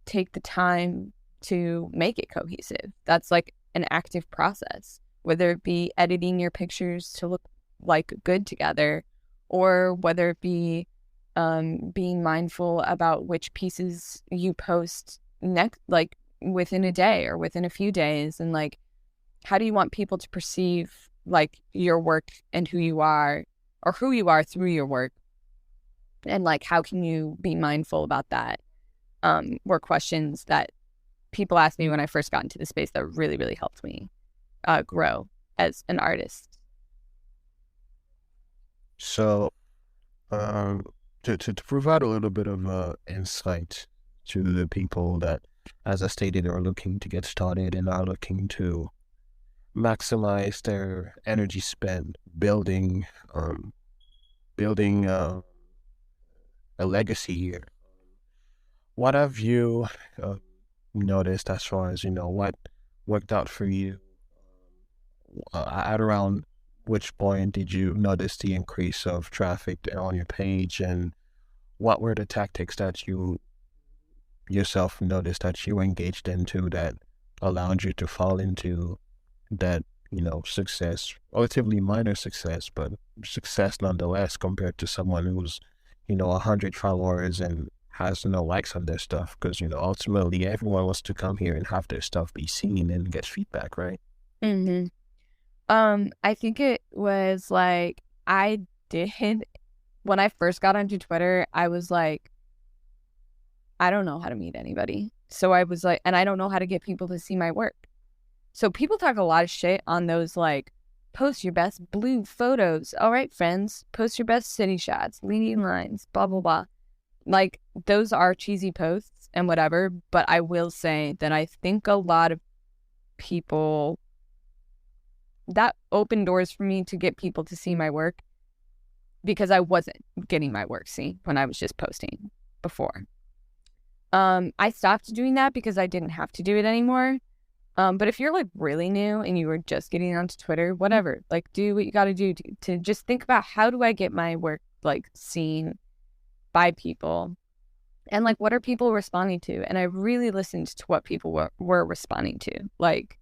take the time to make it cohesive. That's like an active process, whether it be editing your pictures to look like good together, or whether it be being mindful about which pieces you post next, like within a day or within a few days, and like how do you want people to perceive like your work and who you are, or who you are through your work, and like how can you be mindful about that, were questions that people asked me when I first got into the space that really, really helped me grow as an artist. So, um, to provide a little bit of insight to the people that, as I stated, are looking to get started and are looking to maximize their energy spent building a legacy here. What have you noticed as far as what worked out for you? At around which point did you notice the increase of traffic on your page, and what were the tactics that you yourself noticed that you engaged into that allowed you to fall into that, success, relatively minor success, but success nonetheless compared to someone who's, 100 followers and has no likes on their stuff? Because, ultimately everyone wants to come here and have their stuff be seen and get feedback, right? Mm-hmm. I think it was like I did when I first got onto Twitter, I was like, I don't know how to meet anybody. So I was like, and I don't know how to get people to see my work. So people talk a lot of shit on those, like, post your best blue photos. All right, friends, post your best city shots, leading lines, blah, blah, blah. Like, those are cheesy posts and whatever. But I will say that I think a lot of people, that opened doors for me to get people to see my work because I wasn't getting my work seen when I was just posting before. I stopped doing that because I didn't have to do it anymore. But if you're like really new and you were just getting onto Twitter, whatever, like do what you got to do to just think about how do I get my work like seen by people and like what are people responding to? And I really listened to what people were responding to. Like,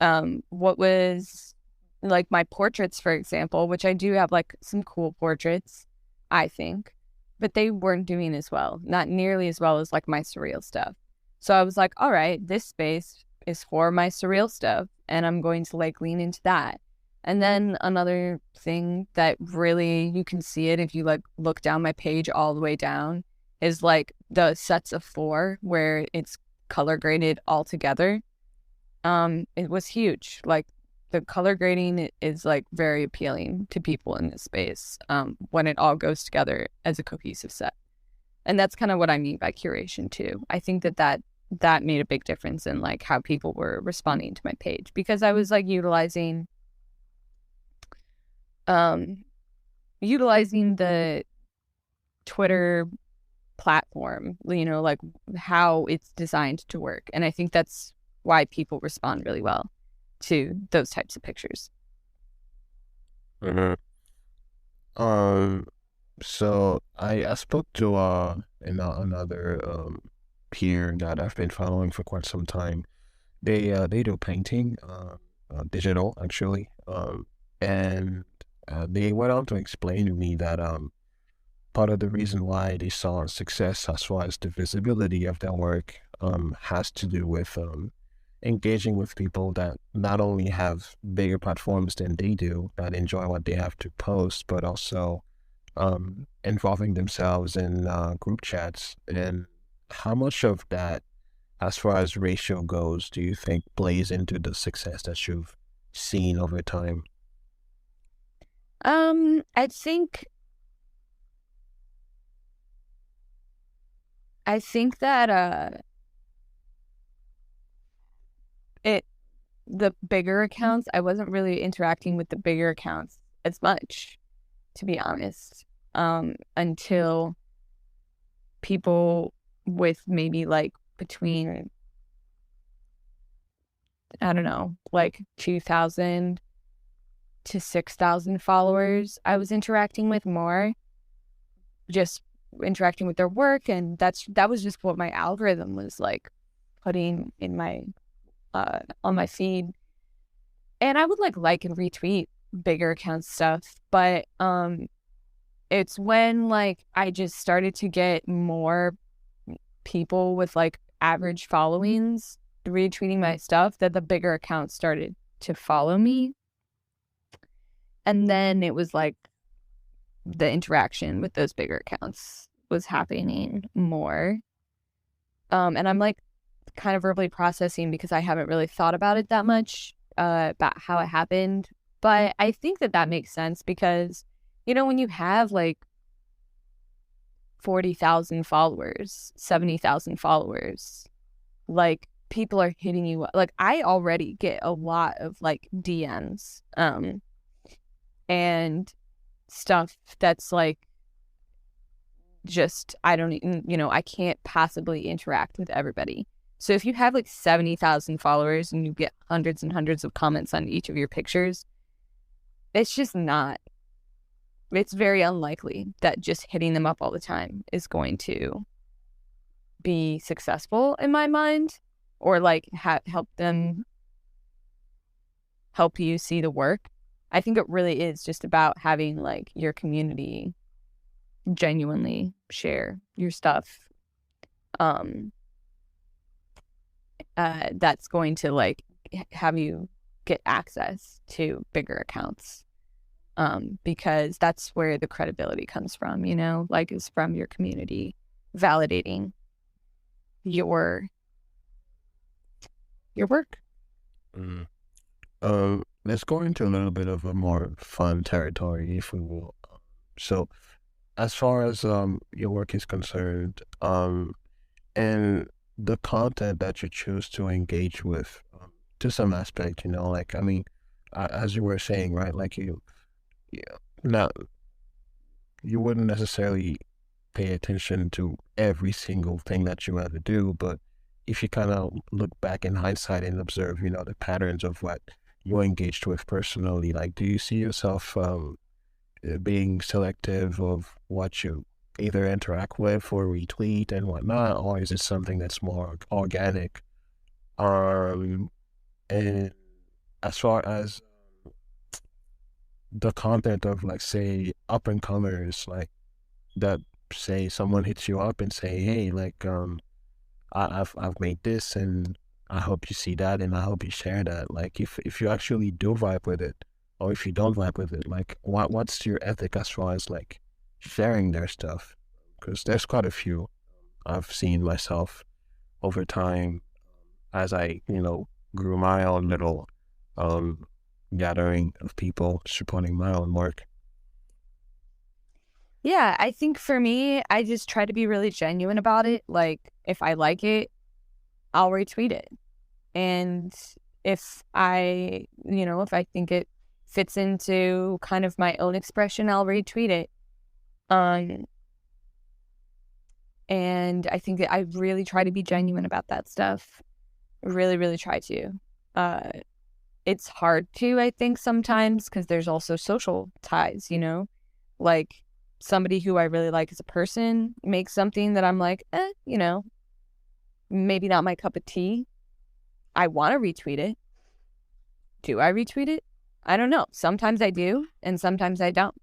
what was like my portraits, for example, which I do have like some cool portraits, I think, but they weren't doing as well, not nearly as well as like my surreal stuff. So I was like, all right, this space is for my surreal stuff and I'm going to like lean into that. And then another thing that really you can see it if you like look down my page all the way down is like the sets of 4 where it's color graded all together. It was huge. Like the color grading is like very appealing to people in this space when it all goes together as a cohesive set. And that's kind of what I mean by curation too. I think that made a big difference in like how people were responding to my page because I was like utilizing the Twitter platform, like how it's designed to work. And I think that's why people respond really well to those types of pictures. Mm-hmm. So I spoke to another peer that I've been following for quite some time. They do painting, digital actually, and they went on to explain to me that part of the reason why they saw success as far as the visibility of their work has to do with engaging with people that not only have bigger platforms than they do, that enjoy what they have to post, but also involving themselves in group chats. And how much of that, as far as ratio goes, do you think plays into the success that you've seen over time? I think that the bigger accounts, I wasn't really interacting with the bigger accounts as much, to be honest, until people with maybe like between, I don't know, like 2,000 to 6,000 followers, I was interacting with more, just interacting with their work. And that was just what my algorithm was like putting in my on my feed. And I would like and retweet bigger account stuff, but it's when like I just started to get more people with like average followings retweeting my stuff that the bigger accounts started to follow me. And then it was like the interaction with those bigger accounts was happening more. And I'm like kind of verbally processing because I haven't really thought about it that much about how it happened. But I think that makes sense because, when you have like 40,000 followers, 70,000 followers, like people are hitting you. Like I already get a lot of like DMs and stuff that's like just, I don't even, I can't possibly interact with everybody. So if you have like 70,000 followers and you get hundreds and hundreds of comments on each of your pictures, it's just not it's very unlikely that just hitting them up all the time is going to be successful in my mind, or like help you see the work. I think it really is just about having like your community genuinely share your stuff. That's going to like have you get access to bigger accounts. Because that's where the credibility comes from, like it's from your community validating your work. Mm. Let's go into a little bit of a more fun territory, if we will. So, as far as your work is concerned, and the content that you choose to engage with, to some aspect, like I mean, as you were saying, right? Like yeah, now you wouldn't necessarily pay attention to every single thing that you ever do, but if you kind of look back in hindsight and observe, the patterns of what you're engaged with personally, like, do you see yourself being selective of what you either interact with or retweet and whatnot, or is it something that's more organic? And as far as the content of, like, say, up and comers, like that, say someone hits you up and say, hey, like, I've made this and I hope you see that and I hope you share that. Like, if you actually do vibe with it, or if you don't vibe with it, like what's your ethic as far as like sharing their stuff? Because there's quite a few I've seen myself over time as I grew my own little gathering of people supporting my own work. Yeah, I think for me, I just try to be really genuine about it. Like, if I like it, I'll retweet it. And if if I think it fits into kind of my own expression, I'll retweet it. And I think that I really try to be genuine about that stuff. Really, really try to. It's hard to, I think, sometimes, because there's also social ties, like somebody who I really like as a person makes something that I'm like, maybe not my cup of tea. I want to retweet it. Do I retweet it? I don't know. Sometimes I do, and sometimes I don't.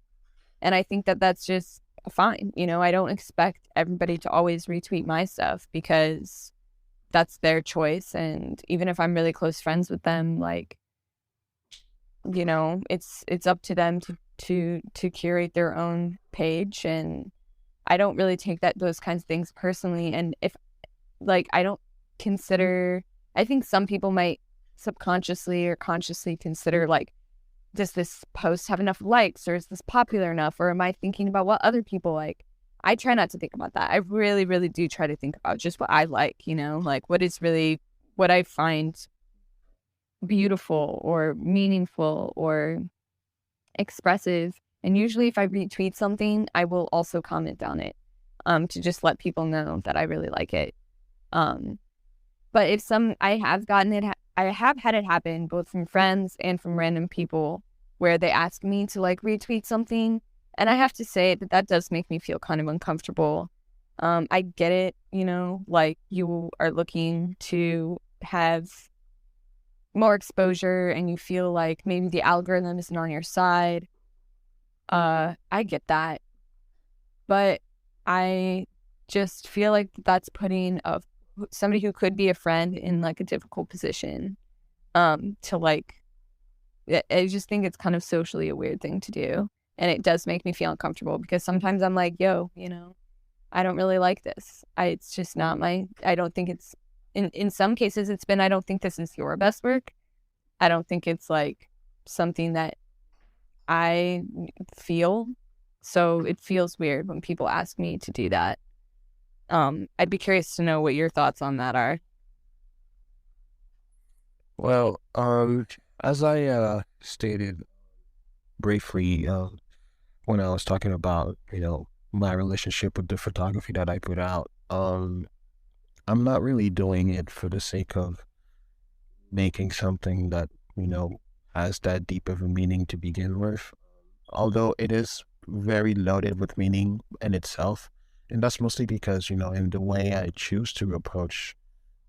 And I think that that's just fine. I don't expect everybody to always retweet my stuff, because that's their choice. And even if I'm really close friends with them, like, it's up to them to curate their own page. And I don't really take those kinds of things personally. And if, like, I think some people might subconsciously or consciously consider, like, does this post have enough likes, or is this popular enough, or am I thinking about what other people like? I try not to think about that. I really, really do try to think about just what I like, like what I find beautiful or meaningful or expressive. And usually if I retweet something, I will also comment on it, to just let people know that I really like it. But if I have had it happen both from friends and from random people where they ask me to like retweet something. And I have to say that does make me feel kind of uncomfortable. I get it, like you are looking to have more exposure and you feel like maybe the algorithm isn't on your side. I get that. But I just feel like that's putting somebody who could be a friend in like a difficult position. To like, I just think it's kind of socially a weird thing to do. And it does make me feel uncomfortable, because sometimes I'm like, yo, I don't really like this. It's just not I don't think it's, in some cases it's been, I don't think this is your best work. I don't think it's like something that I feel. So it feels weird when people ask me to do that. I'd be curious to know what your thoughts on that are. Well, as I stated briefly when I was talking about, my relationship with the photography that I put out, I'm not really doing it for the sake of making something that, has that deep of a meaning to begin with. Although it is very loaded with meaning in itself. And that's mostly because, in the way I choose to approach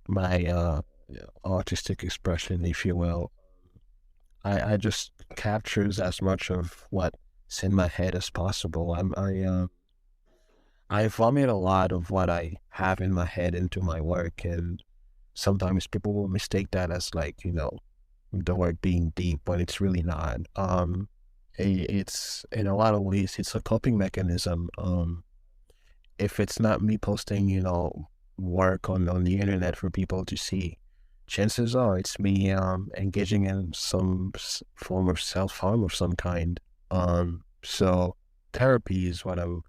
my artistic expression, if you will, I just captures as much of what's in my head as possible. I vomit a lot of what I have in my head into my work, and sometimes people will mistake that as like, the work being deep, but it's really not. It's in a lot of ways, it's a coping mechanism. If it's not me posting, work on the internet for people to see, chances are it's me engaging in some form of self-harm of some kind. So therapy is what I'm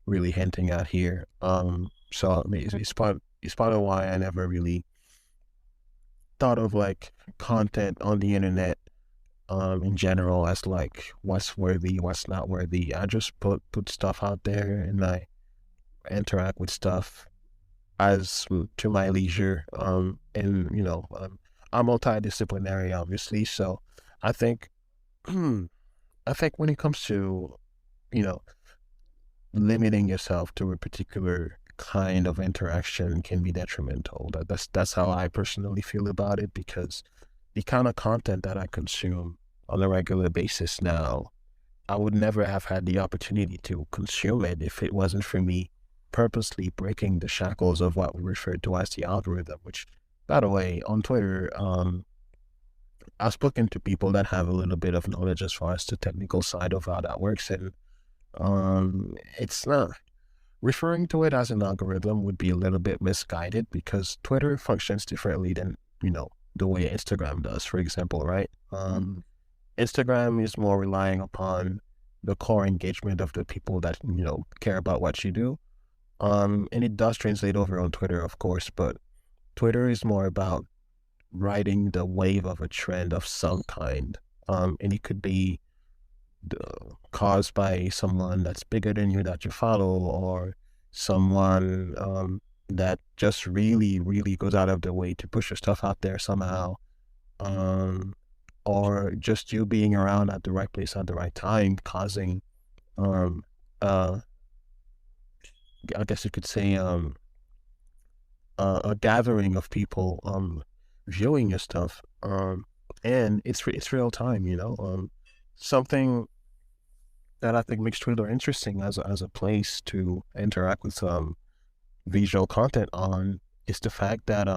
really hinting at here. So I mean, it's part of why I never really thought of like content on the internet in general as like what's worthy, what's not worthy. I just put stuff out there, and I interact with stuff as to my leisure. And I'm multidisciplinary, obviously. So I think I think when it comes to you know limiting yourself to a particular kind of interaction can be detrimental. That's how I personally feel about it, because the kind of content that I consume on a regular basis now, I would never have had the opportunity to consume it if it wasn't for me purposely breaking the shackles of what we refer to as the algorithm, which, by the way, on Twitter, I've spoken to people that have a little bit of knowledge as far as the technical side of how that works. And it's not, referring to it as an algorithm would be a little bit misguided, because Twitter functions differently than, the way Instagram does, for example, right? Instagram is more relying upon the core engagement of the people that, care about what you do. And it does translate over on Twitter, of course, but Twitter is more about riding the wave of a trend of some kind. And it could be caused by someone that's bigger than you that you follow, or someone that just really, really goes out of their way to push your stuff out there somehow. Or just you being around at the right place at the right time, causing, um, uh, I guess you could say, a gathering of people viewing your stuff. And it's real time, something that I think makes Twitter interesting as a place to interact with visual content on is the fact that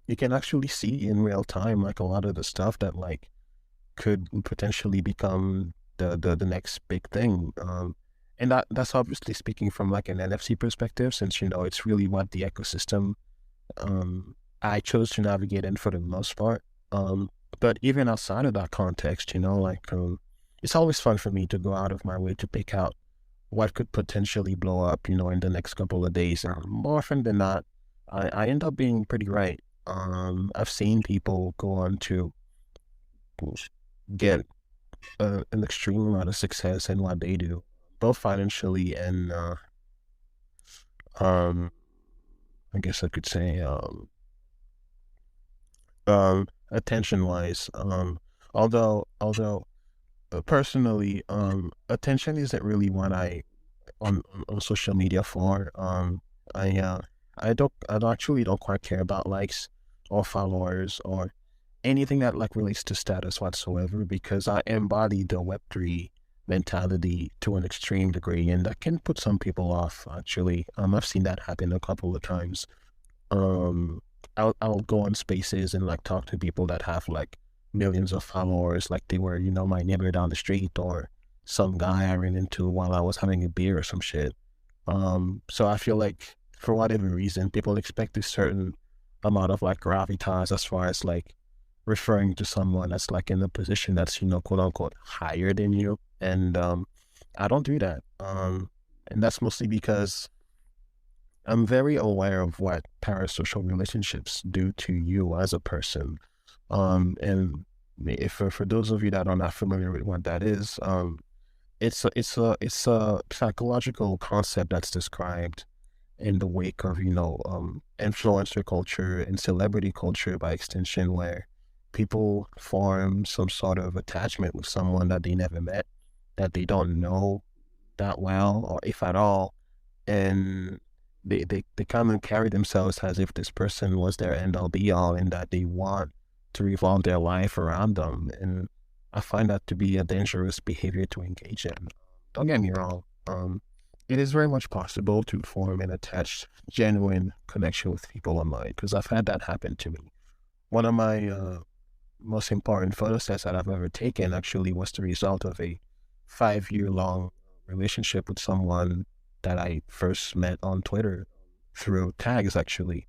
you can actually see in real time like a lot of the stuff that like could potentially become the next big thing. And that's obviously speaking from like an NFC perspective, since it's really what the ecosystem I chose to navigate in for the most part. But even outside of that context, it's always fun for me to go out of my way to pick out what could potentially blow up, in the next couple of days. And more often than not, I end up being pretty right. I've seen people go on to get an extreme amount of success in what they do, both financially and, I guess I could say, attention wise. Although personally, attention isn't really what I on social media for. I I actually don't quite care about likes or followers or anything that like relates to status whatsoever, because I embody the Web3 mentality to an extreme degree, and that can put some people off. Actually, I've seen that happen a couple of times. um I'll go on spaces and like talk to people that have like millions of followers, like they were, my neighbor down the street, or some guy I ran into while I was having a beer or some shit. So I feel like for whatever reason, people expect a certain amount of like gravitas as far as like referring to someone that's like in a position that's, quote unquote higher than you. And I don't do that. And that's mostly because I'm very aware of what parasocial relationships do to you as a person. And if for those of you that are not familiar with what that is, it's a psychological concept that's described in the wake of influencer culture and celebrity culture by extension, where people form some sort of attachment with someone that they never met, that they don't know, that well, or if at all, and they kind of carry themselves as if this person was their end all be all and that they want to revolve their life around them. And I find that to be a dangerous behavior to engage in. Don't get me wrong. It is very much possible to form an attached, genuine connection with people online, because I've had that happen to me. One of my most important photo sets that I've ever taken actually was the result of a 5-year long relationship with someone that I first met on Twitter through tags, actually.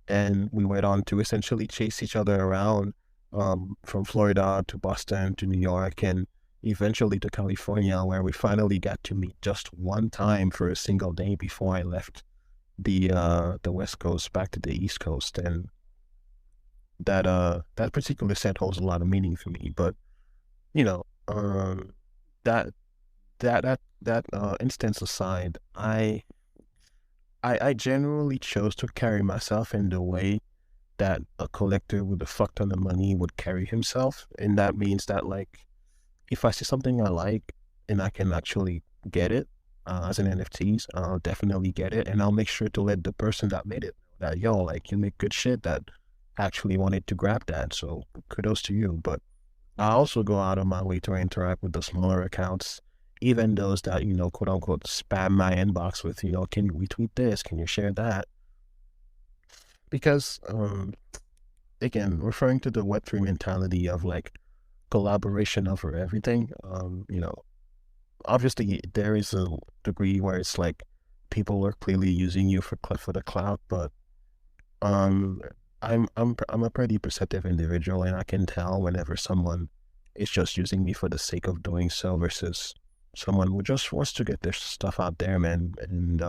And we went on to essentially chase each other around, from Florida to Boston to New York and eventually to California, where we finally got to meet just one time for a single day before I left the West Coast back to the East Coast. And that particular set holds a lot of meaning for me. But you know, that instance aside, I generally chose to carry myself in the way that a collector with a fuck ton of money would carry himself. And that means that, like, if I see something I like and I can actually get it as an NFTs, I'll definitely get it. And I'll make sure to let the person that made it know that, yo, like, you make good shit, that actually wanted to grab that. So kudos to you. But I also go out of my way to interact with the smaller accounts, even those that, quote unquote, spam my inbox with, can you retweet this? Can you share that? Because, again, referring to the Web3 mentality of like collaboration over everything, obviously there is a degree where it's like people are clearly using you for the clout, but I'm a pretty perceptive individual, and I can tell whenever someone is just using me for the sake of doing so versus someone who just wants to get their stuff out there, man. And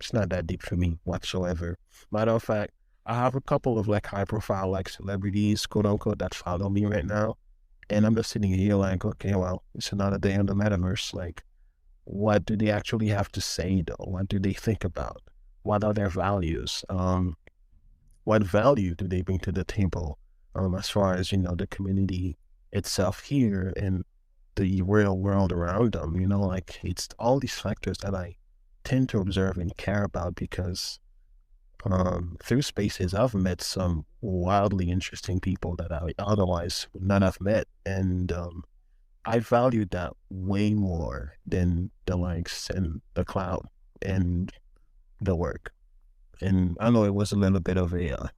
it's not that deep for me whatsoever. Matter of fact, I have a couple of like high profile like celebrities, quote unquote, that follow me right now. And I'm just sitting here like, okay, well, it's another day in the metaverse. Like, what do they actually have to say though? What do they think about? What are their values? What value do they bring to the table? As far as, the community itself here and the real world around them, like it's all these factors that I tend to observe and care about because through spaces, I've met some wildly interesting people that I otherwise would not have met. And I valued that way more than the likes and the clout and the work. And I know it was a little bit of a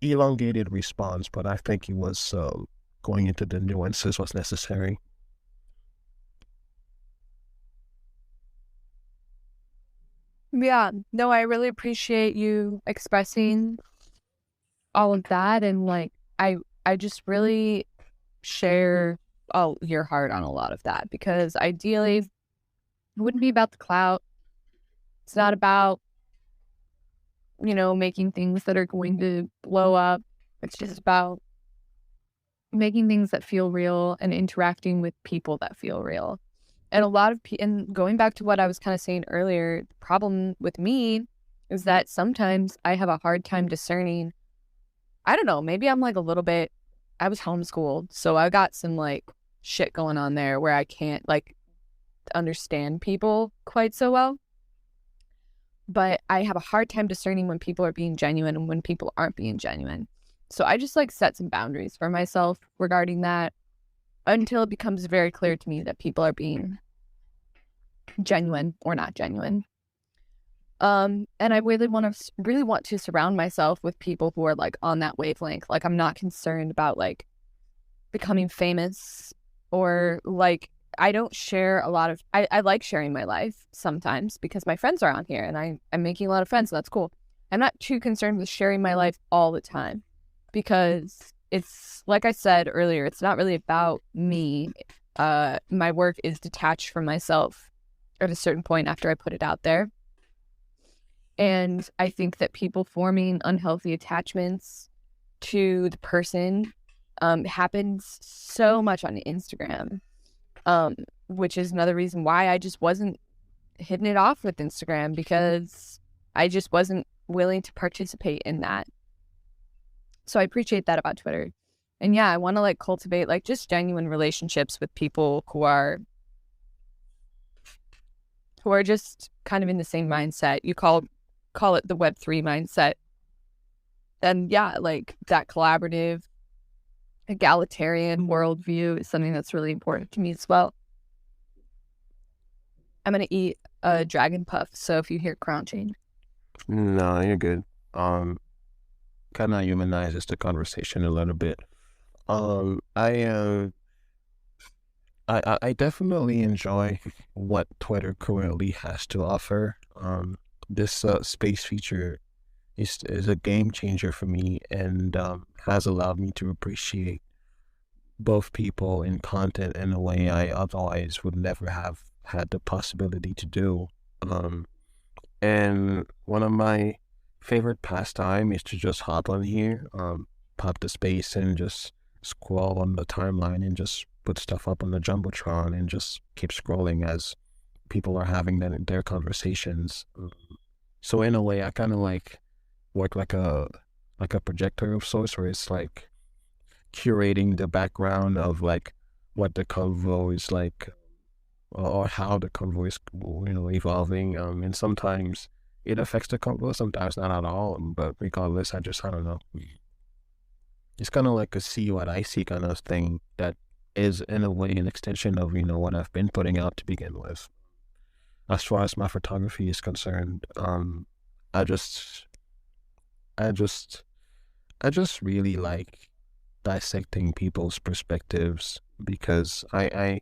elongated response, but I think it was going into the nuances was necessary. Yeah, no, I really appreciate you expressing all of that. And like, I just really share your heart on a lot of that, because ideally it wouldn't be about the clout. It's not about, making things that are going to blow up. It's just about making things that feel real and interacting with people that feel real. And a lot of and going back to what I was kind of saying earlier, the problem with me is that sometimes I have a hard time discerning. I don't know, maybe I'm like a little bit, I was homeschooled, so I got some like shit going on there where I can't like understand people quite so well. But I have a hard time discerning when people are being genuine and when people aren't being genuine. So I just like set some boundaries for myself regarding that until it becomes very clear to me that people are being genuine or not genuine. And I really want to surround myself with people who are like on that wavelength. Like, I'm not concerned about like becoming famous, or like I don't share a lot of I like sharing my life sometimes because my friends are on here and I'm making a lot of friends, and that's cool. I'm not too concerned with sharing my life all the time, because it's like I said earlier, it's not really about me. My work is detached from myself at a certain point after I put it out there. And I think that people forming unhealthy attachments to the person happens so much on Instagram, which is another reason why I just wasn't hitting it off with Instagram, because I just wasn't willing to participate in that. So I appreciate that about Twitter. And yeah, I want to like cultivate like just genuine relationships with people who are who are just kind of in the same mindset. You call it the Web3 mindset. And yeah, like that collaborative, egalitarian worldview is something that's really important to me as well. I'm going to eat a dragon puff, so if you hear crunching. No, you're good. Kind of humanizes the conversation a little bit. I definitely enjoy what Twitter currently has to offer. This space feature is a game changer for me, and has allowed me to appreciate both people and content in a way I otherwise would never have had the possibility to do. And one of my favorite pastime is to just hop on here, pop the space and just scroll on the timeline and just put stuff up on the Jumbotron and just keep scrolling as people are having their conversations. So in a way, I kind of like work like a projector of sorts, where it's like curating the background of like what the convo is like, or how the convo is, evolving. And sometimes it affects the convo, sometimes not at all. But regardless, I don't know. It's kind of like a see what I see kind of thing that is in a way an extension of, what I've been putting out to begin with. As far as my photography is concerned, I just really like dissecting people's perspectives, because I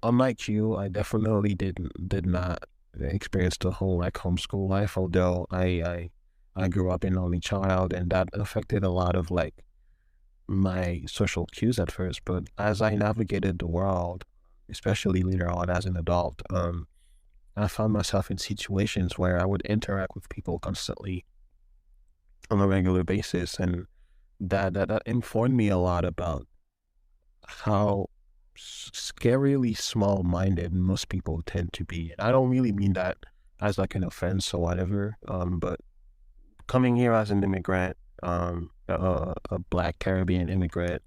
unlike you, I definitely did not experience the whole like homeschool life, although I grew up an only child, and that affected a lot of like my social cues at first. But as I navigated the world, especially later on as an adult, I found myself in situations where I would interact with people constantly on a regular basis, and that informed me a lot about how scarily small-minded most people tend to be. And I don't really mean that as like an offense or whatever, but coming here as an immigrant, a Black Caribbean immigrant,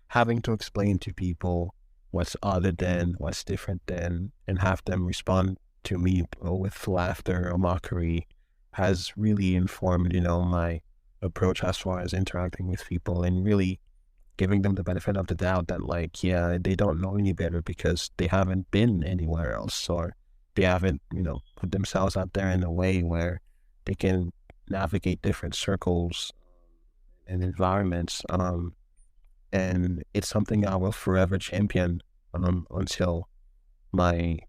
having to explain to people what's other than, what's different than, and have them respond to me with laughter or mockery has really informed, my approach as far as interacting with people, and really giving them the benefit of the doubt that like, yeah, they don't know any better because they haven't been anywhere else, or they haven't, put themselves out there in a way where they can navigate different circles and environments. And it's something I will forever champion until my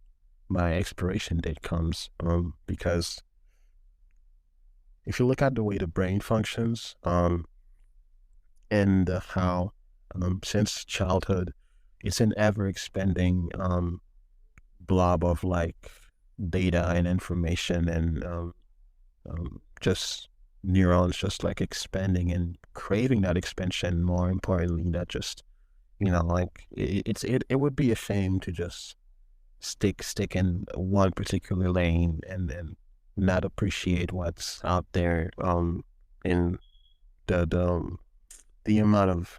expiration date comes. Because if you look at the way the brain functions, and how since childhood, it's an ever expanding blob of like data and information, and just neurons just like expanding and craving that expansion. More importantly, that just like it would be a shame to just stick in one particular lane and then not appreciate what's out there, in the amount of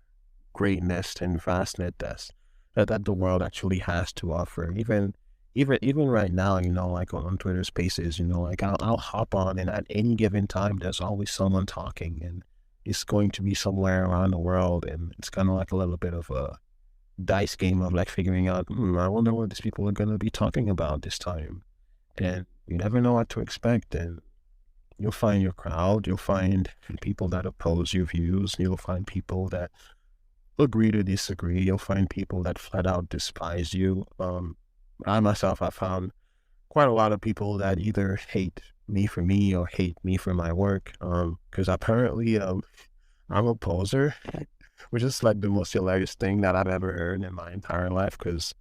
greatness and vastness that the world actually has to offer. Even right now, like on Twitter Spaces, like I'll hop on, and at any given time, there's always someone talking, and it's going to be somewhere around the world, and it's kind of like a little bit of a dice game of like figuring out, I wonder what these people are going to be talking about this time, and you never know what to expect. And you'll find your crowd, you'll find people that oppose your views, you'll find people that agree to disagree, you'll find people that flat out despise you. I myself, I found quite a lot of people that either hate me for me or hate me for my work, because apparently I'm a poser, which is like the most hilarious thing that I've ever heard in my entire life. Because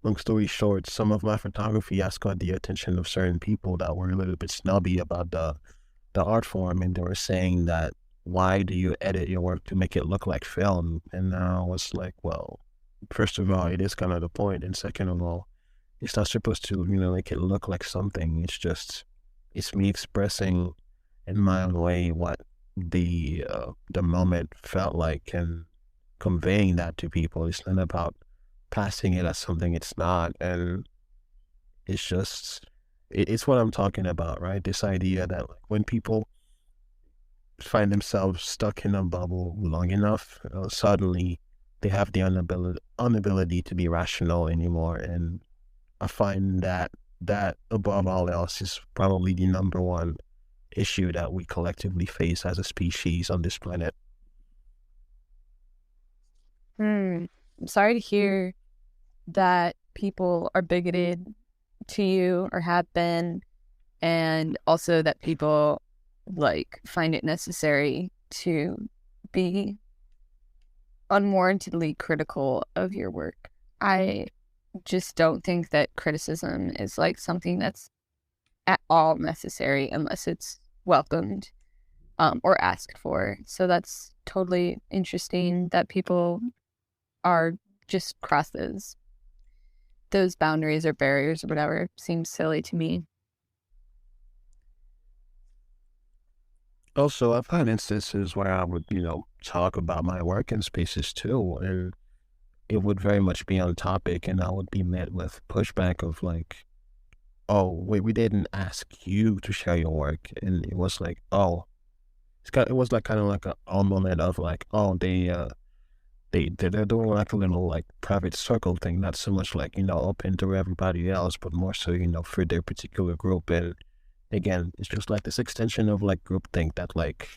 long story short, some of my photography has caught the attention of certain people that were a little bit snobby about the art form, and they were saying that, why do you edit your work to make it look like film? And I was like, well, first of all, it is kind of the point, and second of all, it's not supposed to, make it look like something. It's me expressing in my own way what the moment felt like, and conveying that to people. It's not about passing it as something it's not. And it's just, it's what I'm talking about, right? This idea that like, when people find themselves stuck in a bubble long enough, suddenly they have the inability to be rational anymore. And I find that above all else is probably the number one issue that we collectively face as a species on this planet. I'm sorry to hear that people are bigoted to you or have been, and also that people like find it necessary to be unwarrantedly critical of your work. I just don't think that criticism is like something that's at all necessary unless it's welcomed or asked for. So that's totally interesting that people are just cross those boundaries or barriers or whatever. Seems silly to me. Also, I've had instances where I would, talk about my work in spaces too, and it would very much be on topic, and I would be met with pushback of like, "Oh, wait, we didn't ask you to share your work," and it was like, "Oh, it was like kind of like a moment of like, oh, they're doing like a little like private circle thing, not so much like open to everybody else, but more so for their particular group." And again, it's just like this extension of like groupthink that like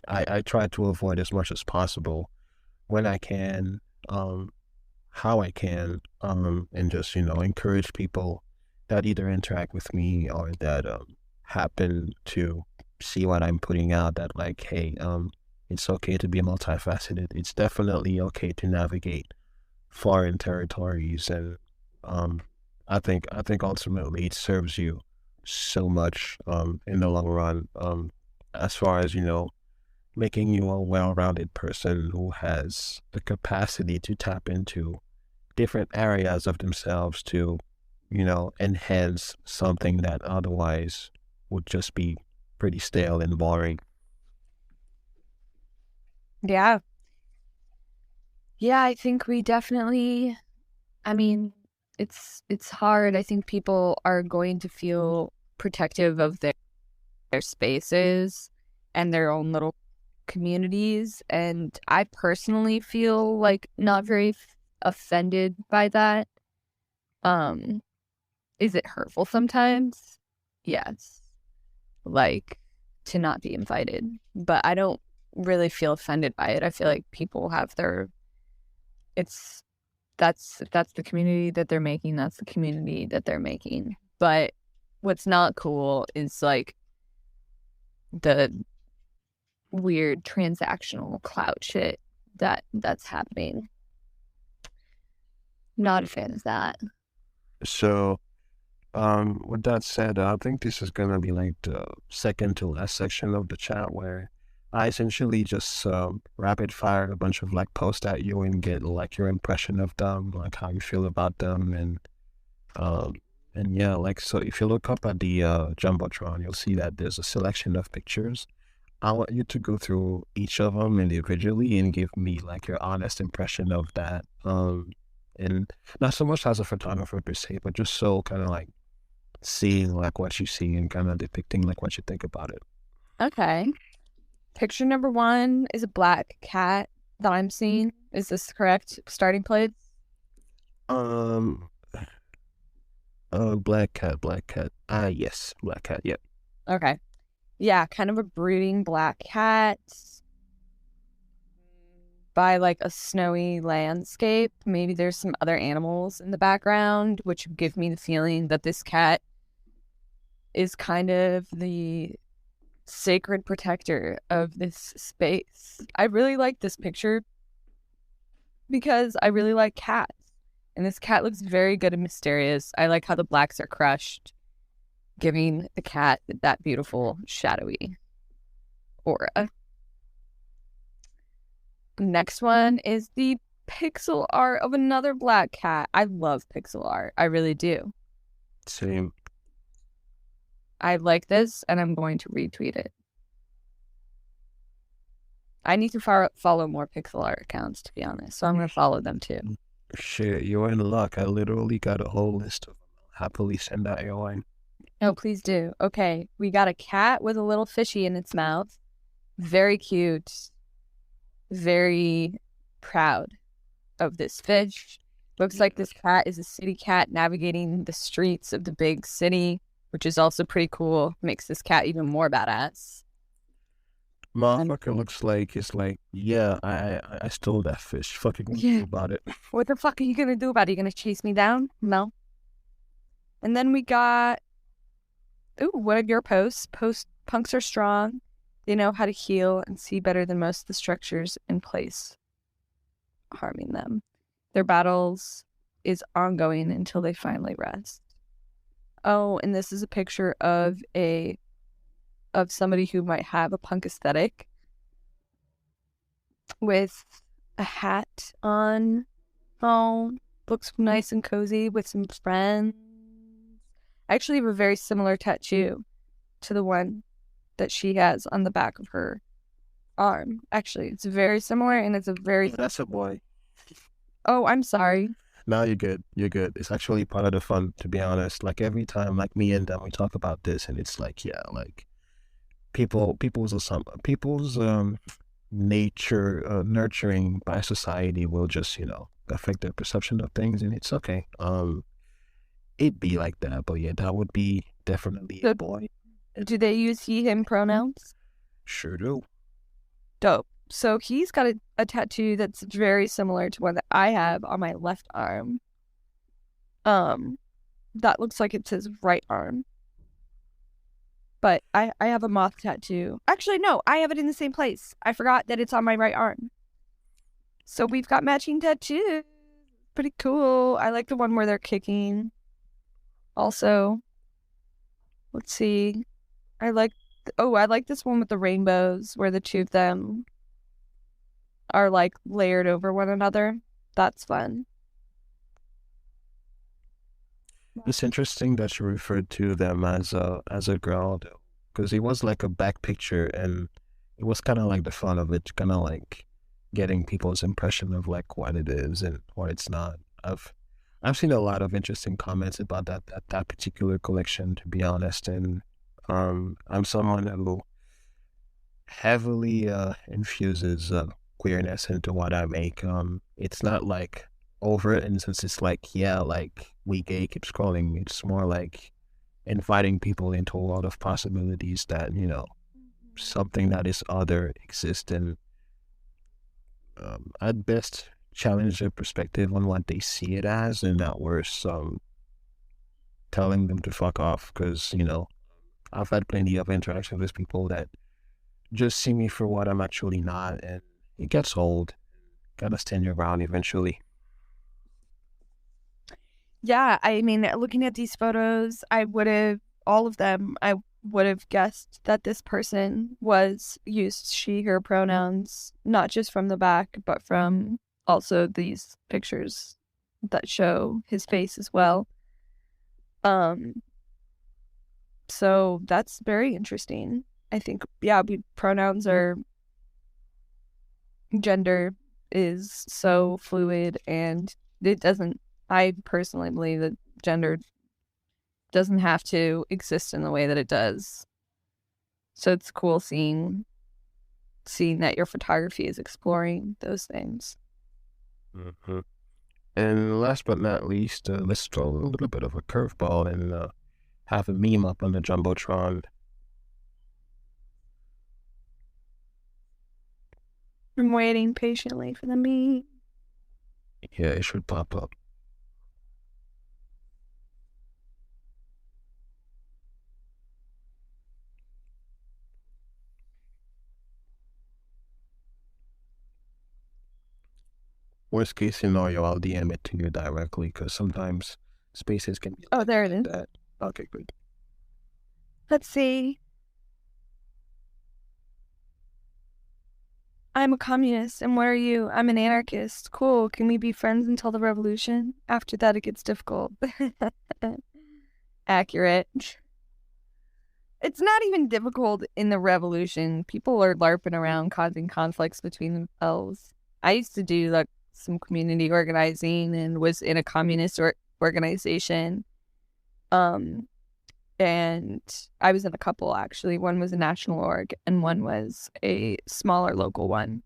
I try to avoid as much as possible when I can, how I can, and just encourage people that either interact with me or that happen to see what I'm putting out, that like, hey, it's okay to be multifaceted. It's definitely okay to navigate foreign territories, and um, I think ultimately it serves you so much in the long run, as far as making you a well-rounded person who has the capacity to tap into different areas of themselves to enhance something that otherwise would just be pretty stale and boring. Yeah. Yeah, I think we definitely, I mean, it's hard. I think people are going to feel protective of their spaces and their own little communities, and I personally feel like not very offended by that. Um, is it hurtful sometimes? Yes. Like to not be invited, but I don't really feel offended by it. I feel like people have their it's that's if that's the community that they're making, that's the community that they're making. But what's not cool is like the weird transactional clout shit that's happening. Not a fan of that. So, with that said, I think this is gonna be like the second to last section of the chat where I essentially just rapid fire a bunch of like posts at you and get like your impression of them, like how you feel about them, um, and yeah, like so if you look up at the jumbotron, you'll see that there's a selection of pictures. I want you to go through each of them individually and give me like your honest impression of that. And not so much as a photographer per se, but just so kind of like seeing like what you see and kind of depicting like what you think about it. Okay. Picture number one is a black cat that I'm seeing. Is this correct starting place? Um, black cat. Yes, black cat. Yep. Okay. Yeah, kind of a brooding black cat by like a snowy landscape. Maybe there's some other animals in the background, which give me the feeling that this cat is kind of the sacred protector of this space. I really like this picture because I really like cats. And this cat looks very good and mysterious. I like how the blacks are crushed, giving the cat that beautiful shadowy aura. Next one is the pixel art of another black cat. I love pixel art. I really do. Same. I like this and I'm going to retweet it. I need to follow more pixel art accounts, to be honest. So I'm going to follow them too. Shit, you're in luck. I literally got a whole list of them. I'll happily send that your way. Oh, please do. Okay, we got a cat with a little fishy in its mouth. Very cute. Very proud of this fish. Looks like this cat is a city cat navigating the streets of the big city, which is also pretty cool. Makes this cat even more badass. Motherfucker looks like it's like, yeah, I stole that fish. Fucking what Yeah. about it. What the fuck are you gonna do about it? You gonna chase me down? No. And then we got, ooh, one of your posts. Post punks are strong. They know how to heal and see better than most of the structures in place, harming them. Their battles is ongoing until they finally rest. Oh, and this is a picture of somebody who might have a punk aesthetic with a hat on. Oh, looks nice and cozy with some friends. I actually have a very similar tattoo to the one that she has on the back of her arm. Actually, it's very similar and it's a very... That's a boy. Oh, I'm sorry. No, you're good. You're good. It's actually part of the fun, to be honest. Like every time, like me and them, we talk about this, and it's like, yeah, like people's nature, nurturing by society will just, affect their perception of things, and it's okay. It'd be like that, but yeah, that would be definitely a boy. Do they use he, him pronouns? Sure do. Dope. So he's got a tattoo that's very similar to one that I have on my left arm. That looks like it's his right arm. But I have a moth tattoo. Actually, no, I have it in the same place. I forgot that it's on my right arm. So we've got matching tattoos. Pretty cool. I like the one where they're kicking. Also, let's see. I like this one with the rainbows where the two of them are like layered over one another. That's fun. It's interesting that you referred to them as a girl, though, because it was like a back picture, and it was kind of like the fun of it, kind of like getting people's impression of like what it is and what it's not. I've seen a lot of interesting comments about that particular collection, to be honest, and I'm someone who heavily infuses queerness into what I make. It's not like overt, and since it's like, yeah, like we gay keep scrolling, it's more like inviting people into a world of possibilities that, something that is other exists, and at best challenge their perspective on what they see it as, and not worse, telling them to fuck off, because, I've had plenty of interactions with people that just see me for what I'm actually not, and it gets old. Gotta stand your ground eventually. Yeah, I mean, looking at these photos, all of them, I would have guessed that this person used she, her pronouns, not just from the back, but from also these pictures that show his face as well. So that's very interesting. I think, yeah, pronouns are, gender is so fluid, and I personally believe that gender doesn't have to exist in the way that it does. So it's cool seeing that your photography is exploring those things. Mm-hmm. And last but not least, let's throw a little bit of a curveball and have a meme up on the Jumbotron. I'm waiting patiently for the meme. Yeah, it should pop up. Worst case scenario, I'll DM it to you directly, because sometimes spaces can be Oh, there it is. that. Okay, good. Let's see. I'm a communist, and what are you? I'm an anarchist. Cool. Can we be friends until the revolution? After that, it gets difficult. Accurate. It's not even difficult in the revolution. People are LARPing around, causing conflicts between themselves. I used to do like some community organizing and was in a communist organization. And I was in a couple, actually. One was a national org and one was a smaller local one.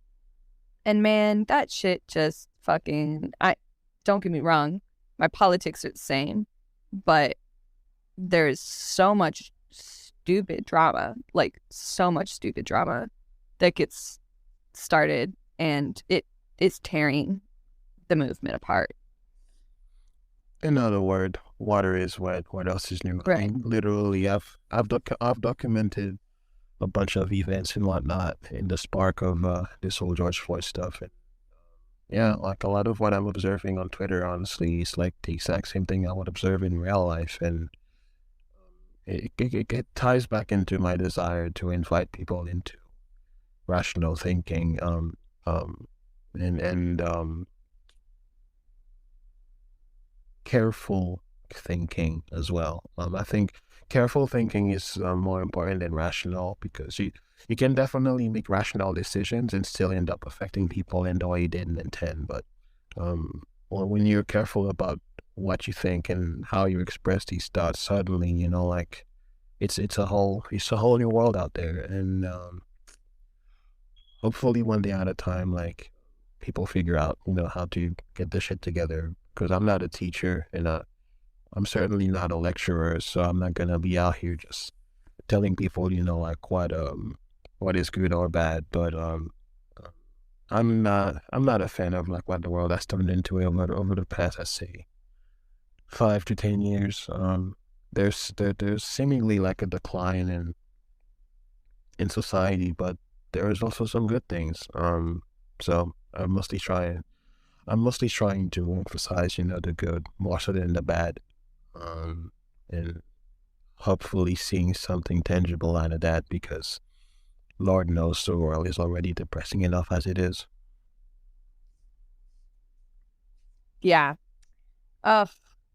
And man, that shit just fucking, don't get me wrong, my politics are the same, but there's so much stupid drama, like so much stupid drama that gets started, and it is tearing the movement apart. In other words, water is wet. What else is new? I Right. mean, literally, I've documented a bunch of events and whatnot in the spark of this whole George Floyd stuff. And yeah, like a lot of what I'm observing on Twitter, honestly, is like the exact same thing I would observe in real life. And it ties back into my desire to invite people into rational thinking, and careful thinking as well. I think careful thinking is more important than rational, because you can definitely make rational decisions and still end up affecting people in the way you didn't intend. But well, when you're careful about what you think and how you express these thoughts, suddenly, you know, like it's a whole new world out there. And hopefully one day at a time, like people figure out, you know, how to get this shit together. Because I'm not a teacher, and I'm certainly not a lecturer, so I'm not gonna be out here just telling people, you know, like what is good or bad. But I'm not a fan of like what the world has turned into over the past, I'd say, 5 to 10 years. There's seemingly like a decline in society, but there is also some good things. So I'm mostly trying to emphasize, you know, the good more so than the bad, and hopefully seeing something tangible out of that, because Lord knows the world is already depressing enough as it is. Yeah.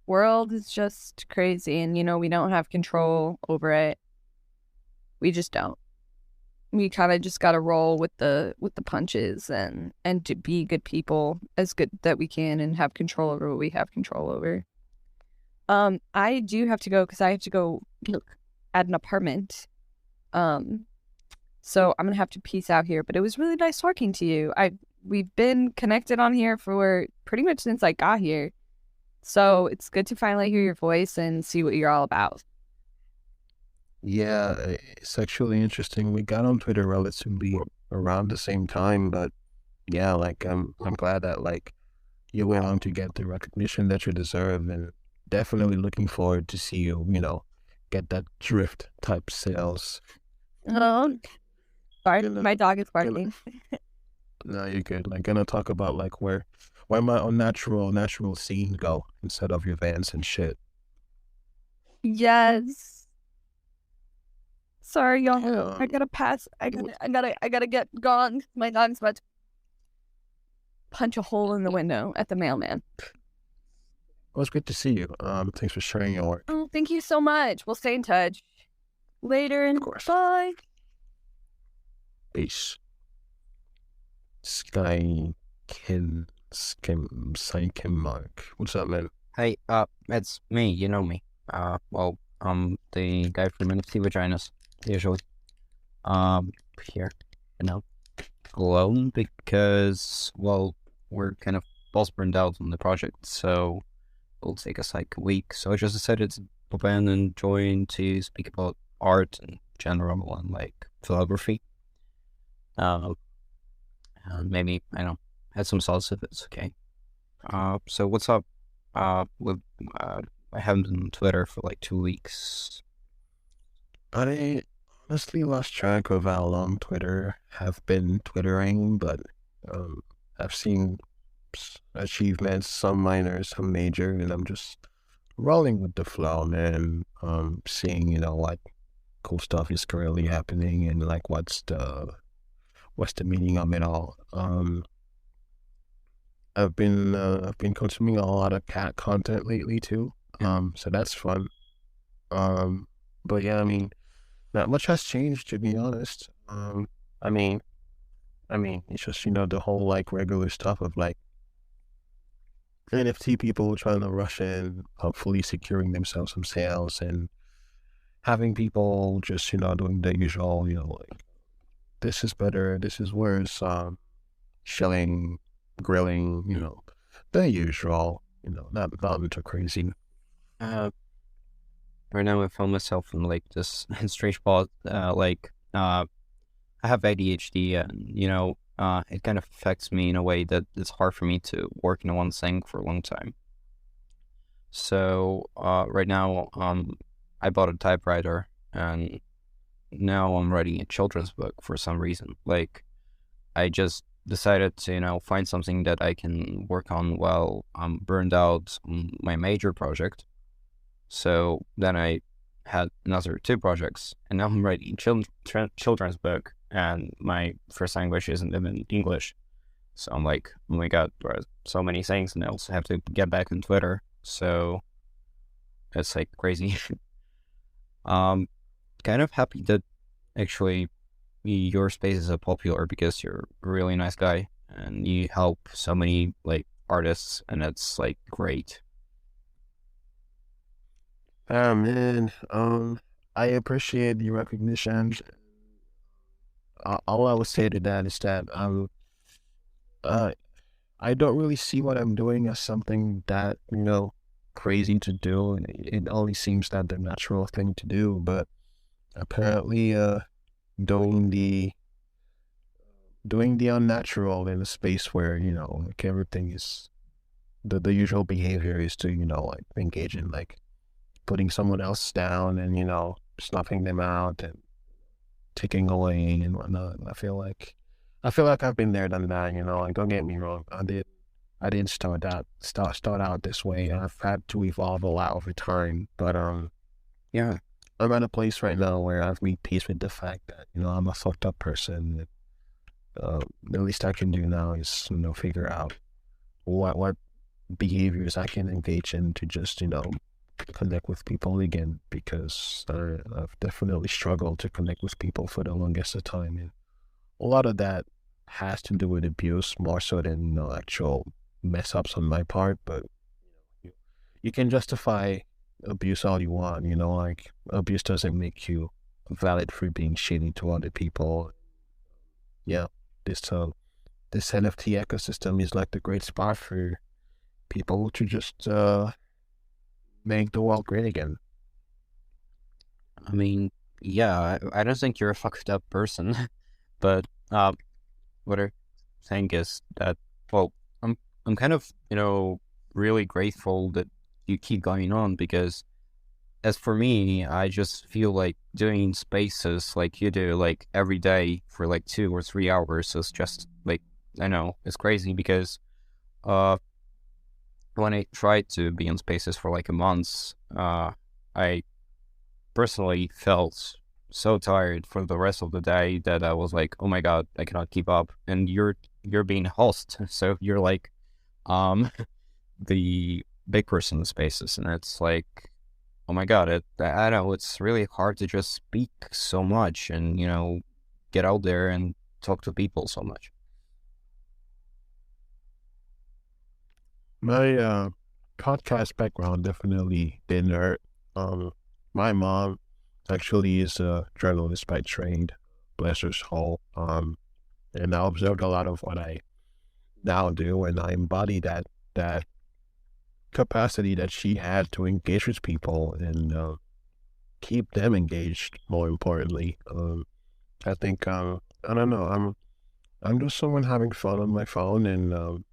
World is just crazy, and we don't have control over it. We just don't. We kind of just got to roll with the punches and to be good people as good that we can and have control over what we have control over. I do have to go because I have to go look at an apartment. So I'm gonna have to peace out here. But it was really nice talking to you. We've been connected on here for pretty much since I got here. So it's good to finally hear your voice and see what you're all about. Yeah, it's actually interesting. We got on Twitter relatively around the same time, but yeah, like I'm glad that like you went on to get the recognition that you deserve, and definitely looking forward to see you, you know, get that drift type sales. Oh, sorry, Gonna, my dog is gonna, barking. no, you're good. Like gonna talk about like where my unnatural scene go instead of your vans and shit. Yes. Sorry, y'all. Yeah, I gotta pass. I gotta get gone. My dog's about to punch a hole in the window at the mailman. it was good to see you. Thanks for sharing your work. Oh, thank you so much. We'll stay in touch. Later and Of course. bye. Peace. Sky Mark. What's up, man? Hey, it's me, you know me. Well, I'm the guy from NFT Vaginas, usually. Here, alone because, well, we're kind of both burned out on the project, so it'll take us like a week. So I just decided to pop in and join to speak about art in general and like photography. And maybe, add some sauce if it's okay. So what's up? I haven't been on Twitter for like 2 weeks. I honestly lost track of how long Twitter have been twittering, but I've seen achievements, some minor, some major, and I'm just rolling with the flow, man. Seeing, you know, what cool stuff is currently happening and like what's the meaning of it all. I've been consuming a lot of cat content lately too. So that's fun. But yeah, I mean, not much has changed, to be honest. I mean, it's just, you know, the whole like regular stuff of like NFT people trying to rush in, hopefully securing themselves some sales, and having people just, doing the usual, like, this is better, this is worse, shilling, grilling, the usual, not too crazy. Uh, right now I found myself in like this strange spot. I have ADHD, and it kind of affects me in a way that it's hard for me to work in one thing for a long time. So right now, I bought a typewriter, and now I'm writing a children's book for some reason. Like, I just decided to, find something that I can work on while I'm burned out on my major project. So then I had another two projects, and now I'm writing a children's book, and my first language isn't even English. So I'm like, oh my god, there are so many things, and I also have to get back on Twitter. So it's like crazy. Kind of happy that actually your space is so popular because you're a really nice guy and you help so many like artists, and it's like great. Man, I appreciate the recognition. All I would say to that is that uh, I don't really see what I'm doing as something that, crazy to do. It only seems that the natural thing to do, but apparently, doing the unnatural in a space where, like everything is, the usual behavior is to, like engage in like putting someone else down and, snuffing them out and taking away and whatnot. I feel like I've been there, done that. Like, don't get me wrong. I didn't start out this way. I've had to evolve a lot over time. But yeah, I'm at a place right now where I've made peace with the fact that, I'm a fucked up person. The least I can do now is, figure out what behaviors I can engage in to just, connect with people again, because I've definitely struggled to connect with people for the longest of time. And a lot of that has to do with abuse more so than, actual mess ups on my part. But you can justify abuse all you want, like abuse doesn't make you valid for being shitty to other people. Yeah, this NFT ecosystem is like the great spot for people to just make the world great again. I mean, yeah, I don't think you're a fucked up person, but what I think is that, well, I'm kind of, really grateful that you keep going on, because as for me, I just feel like doing spaces like you do, like every day for like 2 or 3 hours is just like, I know, it's crazy, because when I tried to be in spaces for like a month, I personally felt so tired for the rest of the day that I was like, oh my god, I cannot keep up. And you're being host, so you're like the big person in spaces, and it's like, oh my god, I know it's really hard to just speak so much and get out there and talk to people so much. My podcast background definitely didn't hurt. My mom actually is a journalist by trade, bless her soul. And I observed a lot of what I now do, and I embody that capacity that she had to engage with people and keep them engaged. More importantly, I think I don't know. I'm just someone having fun on my phone, and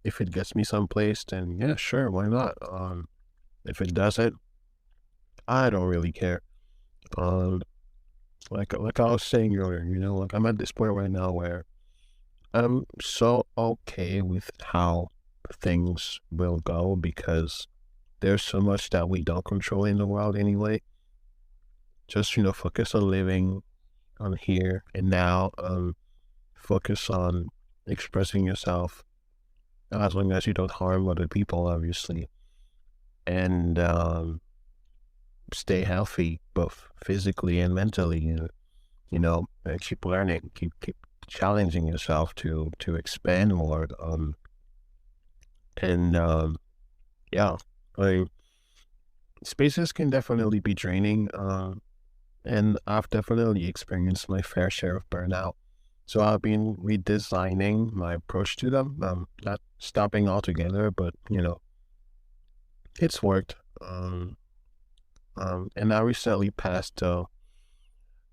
if it gets me someplace, then yeah, sure, why not? If it doesn't, I don't really care. Um, like I was saying earlier, like I'm at this point right now where I'm so okay with how things will go, because there's so much that we don't control in the world anyway. Just focus on living on here and now. Focus on expressing yourself as long as you don't harm other people, obviously, and stay healthy both physically and mentally. And keep learning, keep challenging yourself to expand more. And yeah, like spaces can definitely be draining. And I've definitely experienced my fair share of burnout. So I've been redesigning my approach to them. Not stopping altogether, but it's worked. And I recently passed the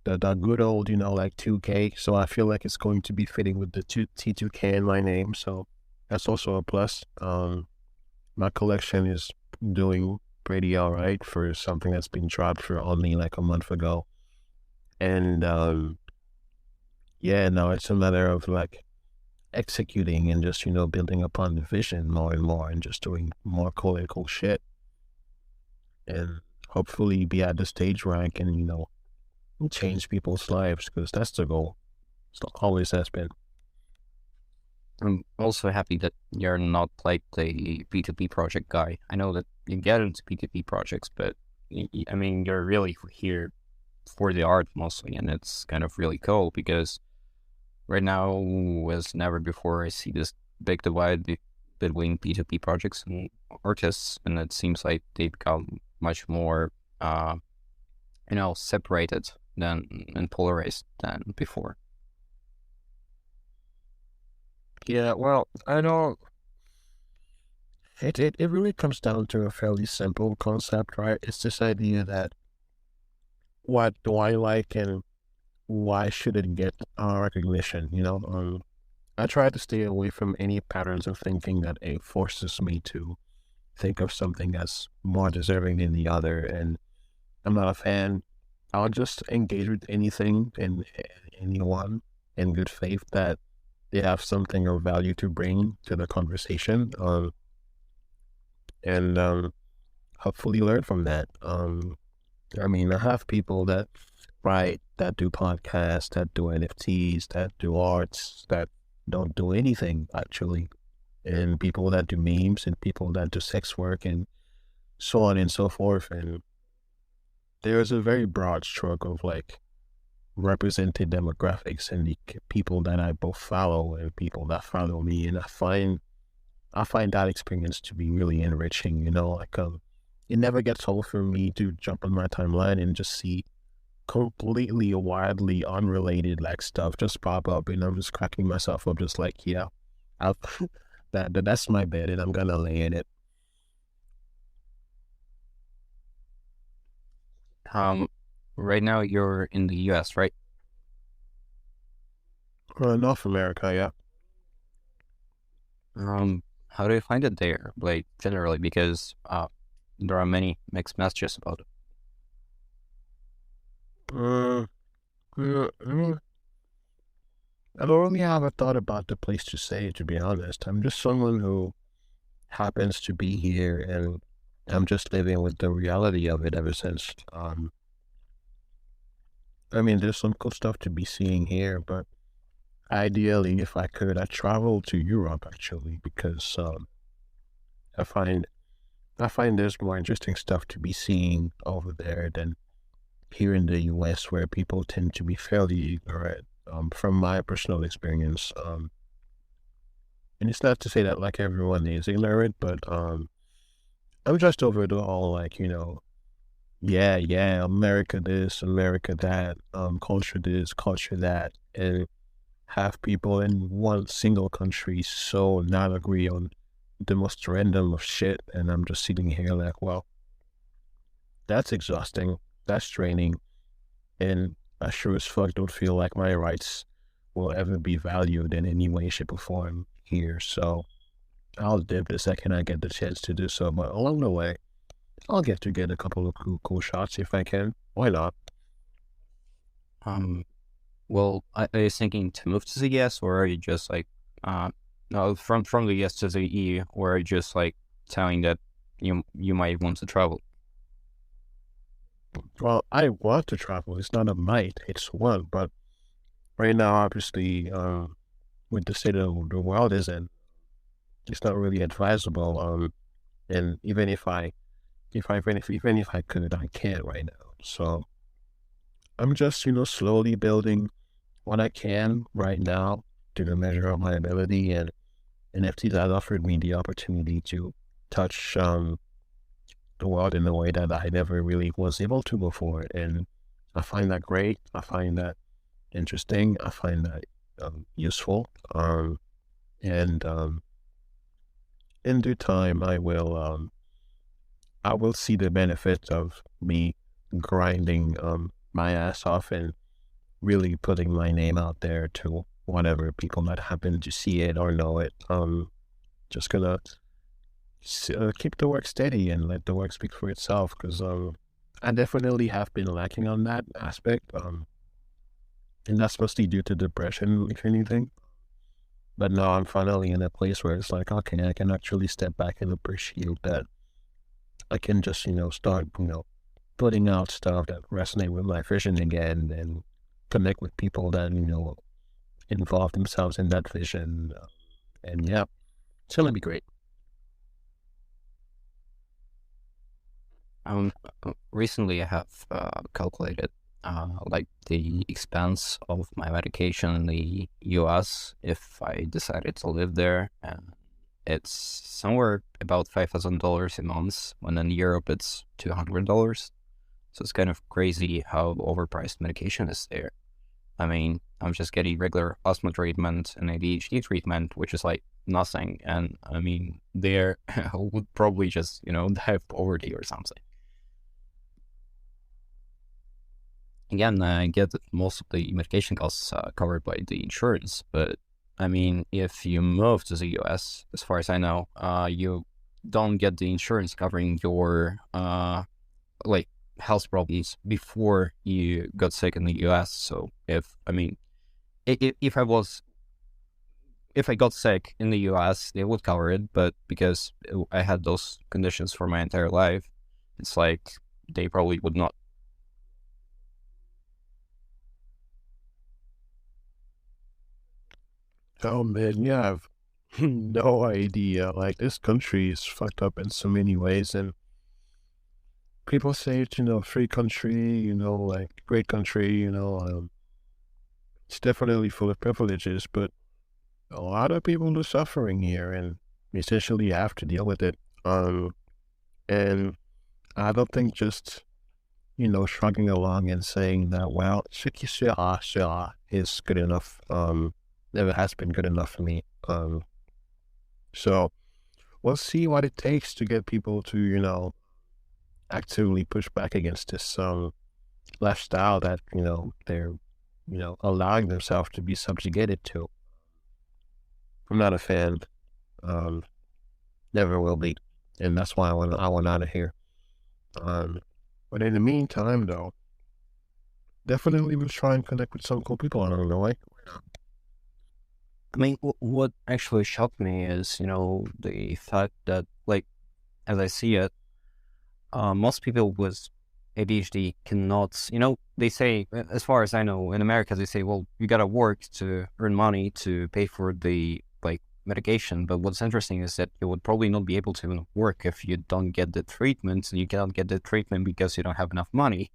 good old, like 2K. So I feel like it's going to be fitting with the T2K in my name. So that's also a plus. My collection is doing pretty all right for something that's been dropped for only like a month ago. And yeah, now it's a matter of like executing and just, building upon the vision more and more and just doing more cool and cool shit. And hopefully be at the stage where I can, change people's lives because that's the goal. It always has been. I'm also happy that you're not like the P2P project guy. I know that you get into P2P projects, but I mean, you're really here for the art mostly, and it's kind of really cool because right now, as never before, I see this big divide between P2P projects and artists, and it seems like they become much more, separated and polarized than before. Yeah, well, I know it really comes down to a fairly simple concept, right? It's this idea that what do I like and why should it get recognition, I try to stay away from any patterns of thinking that it forces me to think of something that's more deserving than the other, and I'm not a fan. I'll just engage with anything and anyone in good faith that they have something of value to bring to the conversation, and hopefully learn from that. I mean, I have people that write, that do podcasts, that do NFTs, that do arts, that don't do anything actually, and people that do memes, and people that do sex work, and so on and so forth. And there's a very broad stroke of like represented demographics and the people that I both follow and people that follow me, and I find that experience to be really enriching. It never gets old for me to jump on my timeline and just see completely wildly unrelated like stuff just pop up, and I'm just cracking myself up, just like, yeah, I've, that's my bed, and I'm gonna lay in it. Right now you're in the US, right? North America, yeah. How do you find it there, like generally? Because there are many mixed messages about it. I mean, I don't really have a thought about the place to stay, to be honest. I'm just someone who happens to be here, and I'm just living with the reality of it ever since. I mean, there's some cool stuff to be seeing here, but ideally, if I could, I'd travel to Europe actually, because I find there's more interesting stuff to be seeing over there than here in the US, where people tend to be fairly ignorant. From my personal experience, and it's not to say that like everyone is ignorant, but I'm just over the whole like, yeah, America this, America that, culture this, culture that, and have people in one single country so not agree on the most random of shit, and I'm just sitting here like, well, that's exhausting, that's draining, and I sure as fuck don't feel like my rights will ever be valued in any way, shape, or form here. So I'll dip the second I get the chance to do so, but along the way, I'll get to get a couple of cool shots if I can. Why not? Well, are you thinking to move to the US, or are you just like, no, from the US to the EU, or are you just like telling that you might want to travel? Well, I want to travel. It's not a might, it's one. But right now, obviously, with the state of the world is in, it's not really advisable. And even if I could, I can't right now. So I'm just, slowly building what I can right now to the measure of my ability, and NFTs that offered me the opportunity to touch the world in a way that I never really was able to before. And I find that great. I find that interesting. I find that useful. And in due time, I will see the benefits of me grinding my ass off and really putting my name out there to whatever people might happen to see it or know it. Just gonna keep the work steady and let the work speak for itself, because I definitely have been lacking on that aspect, and that's mostly due to depression, if anything. But now I'm finally in a place where it's like, okay, I can actually step back and appreciate that I can just, start, putting out stuff that resonate with my vision again, and connect with people that, involve themselves in that vision. And yeah, it's gonna be great. Recently I have calculated like the expense of my medication in the US if I decided to live there, and it's somewhere about $5,000 a month, when in Europe it's $200. So it's kind of crazy how overpriced medication is there. I mean, I'm just getting regular asthma treatment and ADHD treatment, which is like nothing. And I mean, there would probably just, die of poverty or something. Again, I get that most of the medication costs are covered by the insurance, but I mean, if you move to the US, as far as I know, you don't get the insurance covering your like health problems before you got sick in the US. So if I got sick in the US, they would cover it, but because I had those conditions for my entire life, it's like they probably would not. Oh man, yeah, I've no idea. Like, this country is fucked up in so many ways, and people say it's, free country, like great country, it's definitely full of privileges, but a lot of people are suffering here, and essentially have to deal with it. And I don't think just, shrugging along and saying that, well, ce qui sera, sera, is good enough. Never has been good enough for me. So we'll see what it takes to get people to, actively push back against this lifestyle that, they're, allowing themselves to be subjugated to. I'm not a fan. Never will be. And that's why I want out of here. But in the meantime, though, definitely will try and connect with some cool people along the way. I mean, what actually shocked me is, the fact that, like, as I see it, most people with ADHD cannot, they say, as far as I know, in America, they say, well, you gotta work to earn money to pay for the, medication. But what's interesting is that you would probably not be able to work if you don't get the treatment. You cannot get the treatment because you don't have enough money.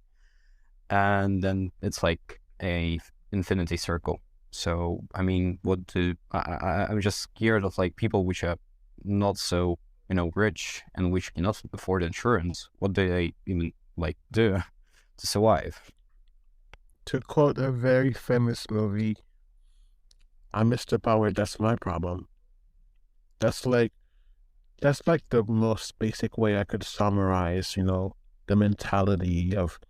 And then it's like a infinity circle. So, I mean, I'm just scared of people which are not so, rich and which cannot afford insurance. What do they even do to survive? To quote a very famous movie, I missed the power, that's my problem. That's like the most basic way I could summarize, the mentality of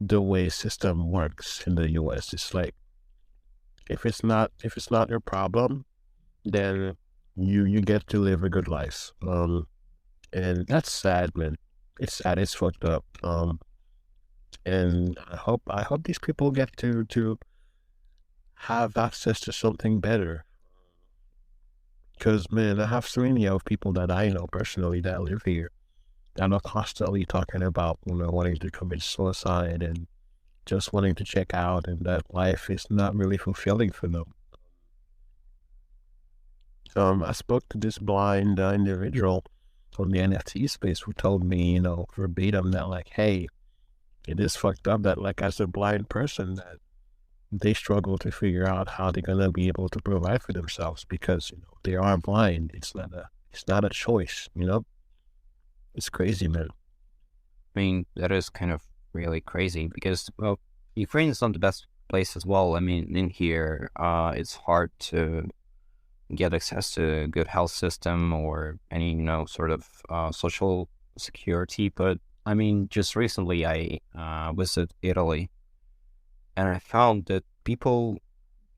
the way system works in the US. It's like, if it's not your problem, then you get to live a good life. And that's sad, man. It's sad. It's fucked up. And I hope these people get to have access to something better. Because, man, I have so many of people that I know personally that live here that are constantly talking about, wanting to commit suicide and just wanting to check out, and that life is not really fulfilling for them. I spoke to this blind individual from the NFT space who told me, verbatim that, hey, it is fucked up that, as a blind person, that they struggle to figure out how they're gonna be able to provide for themselves because they are blind. It's not a choice. It's crazy, man. I mean, that is kind of really crazy because, well, Ukraine is not the best place as well. I mean, in here, it's hard to get access to a good health system or any, sort of social security. But I mean, just recently I visited Italy, and I found that people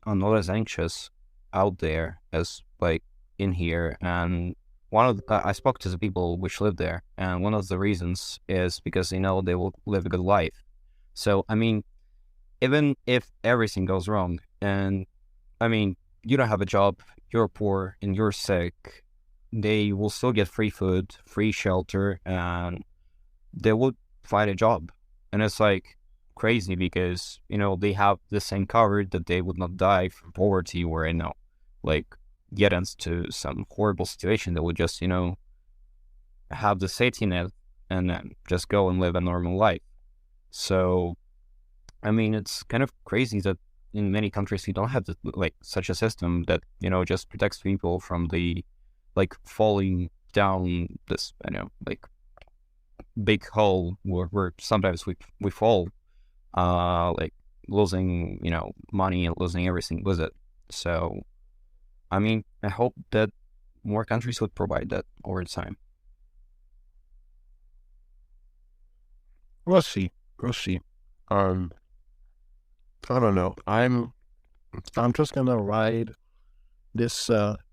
are not as anxious out there as like in here. And I spoke to the people which live there, and one of the reasons is because they know they will live a good life. So I mean, even if everything goes wrong, and I mean, you don't have a job, you're poor, and you're sick, they will still get free food, free shelter, and they would find a job. And it's like crazy because, they have the same covered that they would not die from poverty or, like get into some horrible situation that would just, have the safety net and then just go and live a normal life. So, I mean, it's kind of crazy that in many countries you don't have such a system that, just protects people from the falling down this, big hole where sometimes we fall, like losing, money and losing everything with it. So, I mean, I hope that more countries would provide that over time. We'll see. We'll see. I don't know. I'm just gonna ride this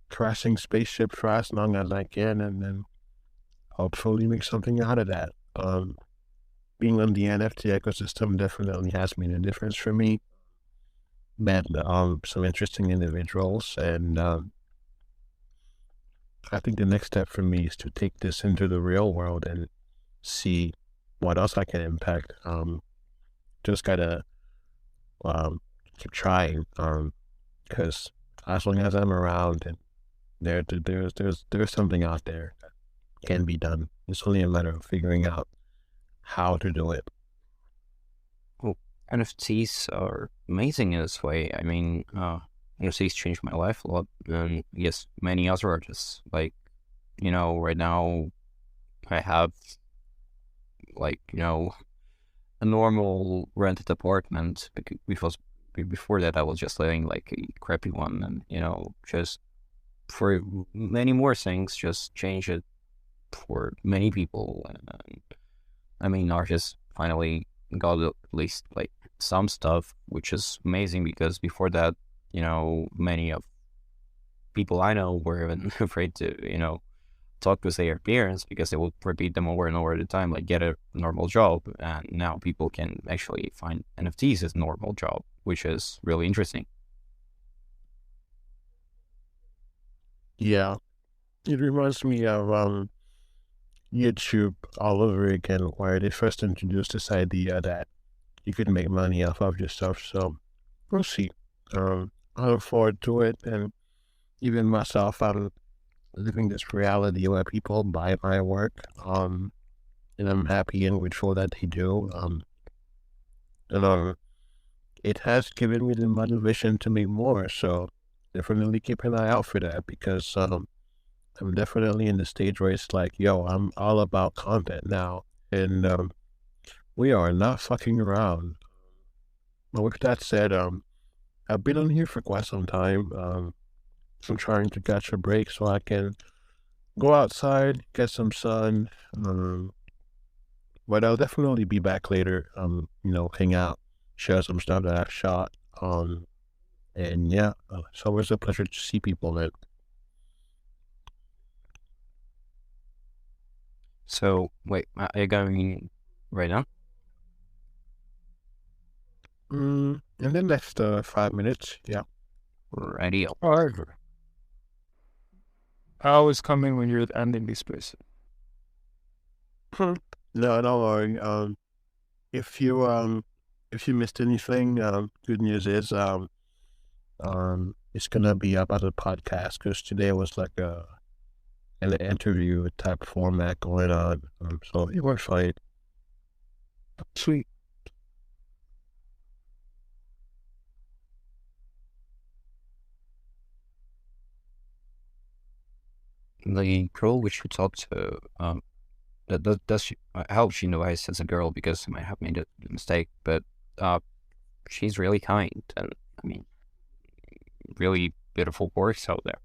crashing spaceship for as long as I can, and then hopefully make something out of that. Being on the NFT ecosystem definitely has made a difference for me. Met some interesting individuals, and I think the next step for me is to take this into the real world and see what else I can impact. Just gotta keep trying. Because as long as I'm around, and there's something out there that can be done. It's only a matter of figuring out how to do it. Well, NFTs are amazing in this way. I mean, NFTs changed my life a lot, and yes, many other artists. Like, right now I have a normal rented apartment because before that I was just living like a crappy one, and just for many more things, just change it for many people. And I mean, artists finally got at least some stuff, which is amazing because before that, many of people I know were even afraid to, talk with their parents because they would repeat them over and over at a time, like get a normal job. And now people can actually find NFTs as a normal job, which is really interesting. Yeah, it reminds me of YouTube all over again, where they first introduced this idea that you could make money off of your stuff. So we'll see. I look forward to it, and even myself, I'm living this reality where people buy my work, and I'm happy and grateful that they do. And it has given me the motivation to make more. So definitely keep an eye out for that because I'm definitely in the stage where it's like, yo, I'm all about content now, and we are not fucking around. But with that said, I've been on here for quite some time. I'm trying to catch a break so I can go outside, get some sun. But I'll definitely be back later. Hang out, share some stuff that I've shot. And yeah, it's always a pleasure to see people, man. So, wait, are you going right now? In the next 5 minutes, yeah. Radio. However, I always come in when you're ending this place. No, don't worry. If you missed anything, good news is it's gonna be up as a podcast because today was like an interview type format going on. So it works fine. Sweet. the girl which you talked to, does she, I hope she knows as a girl because I might have made a mistake, but she's really kind and I mean, really beautiful works out there.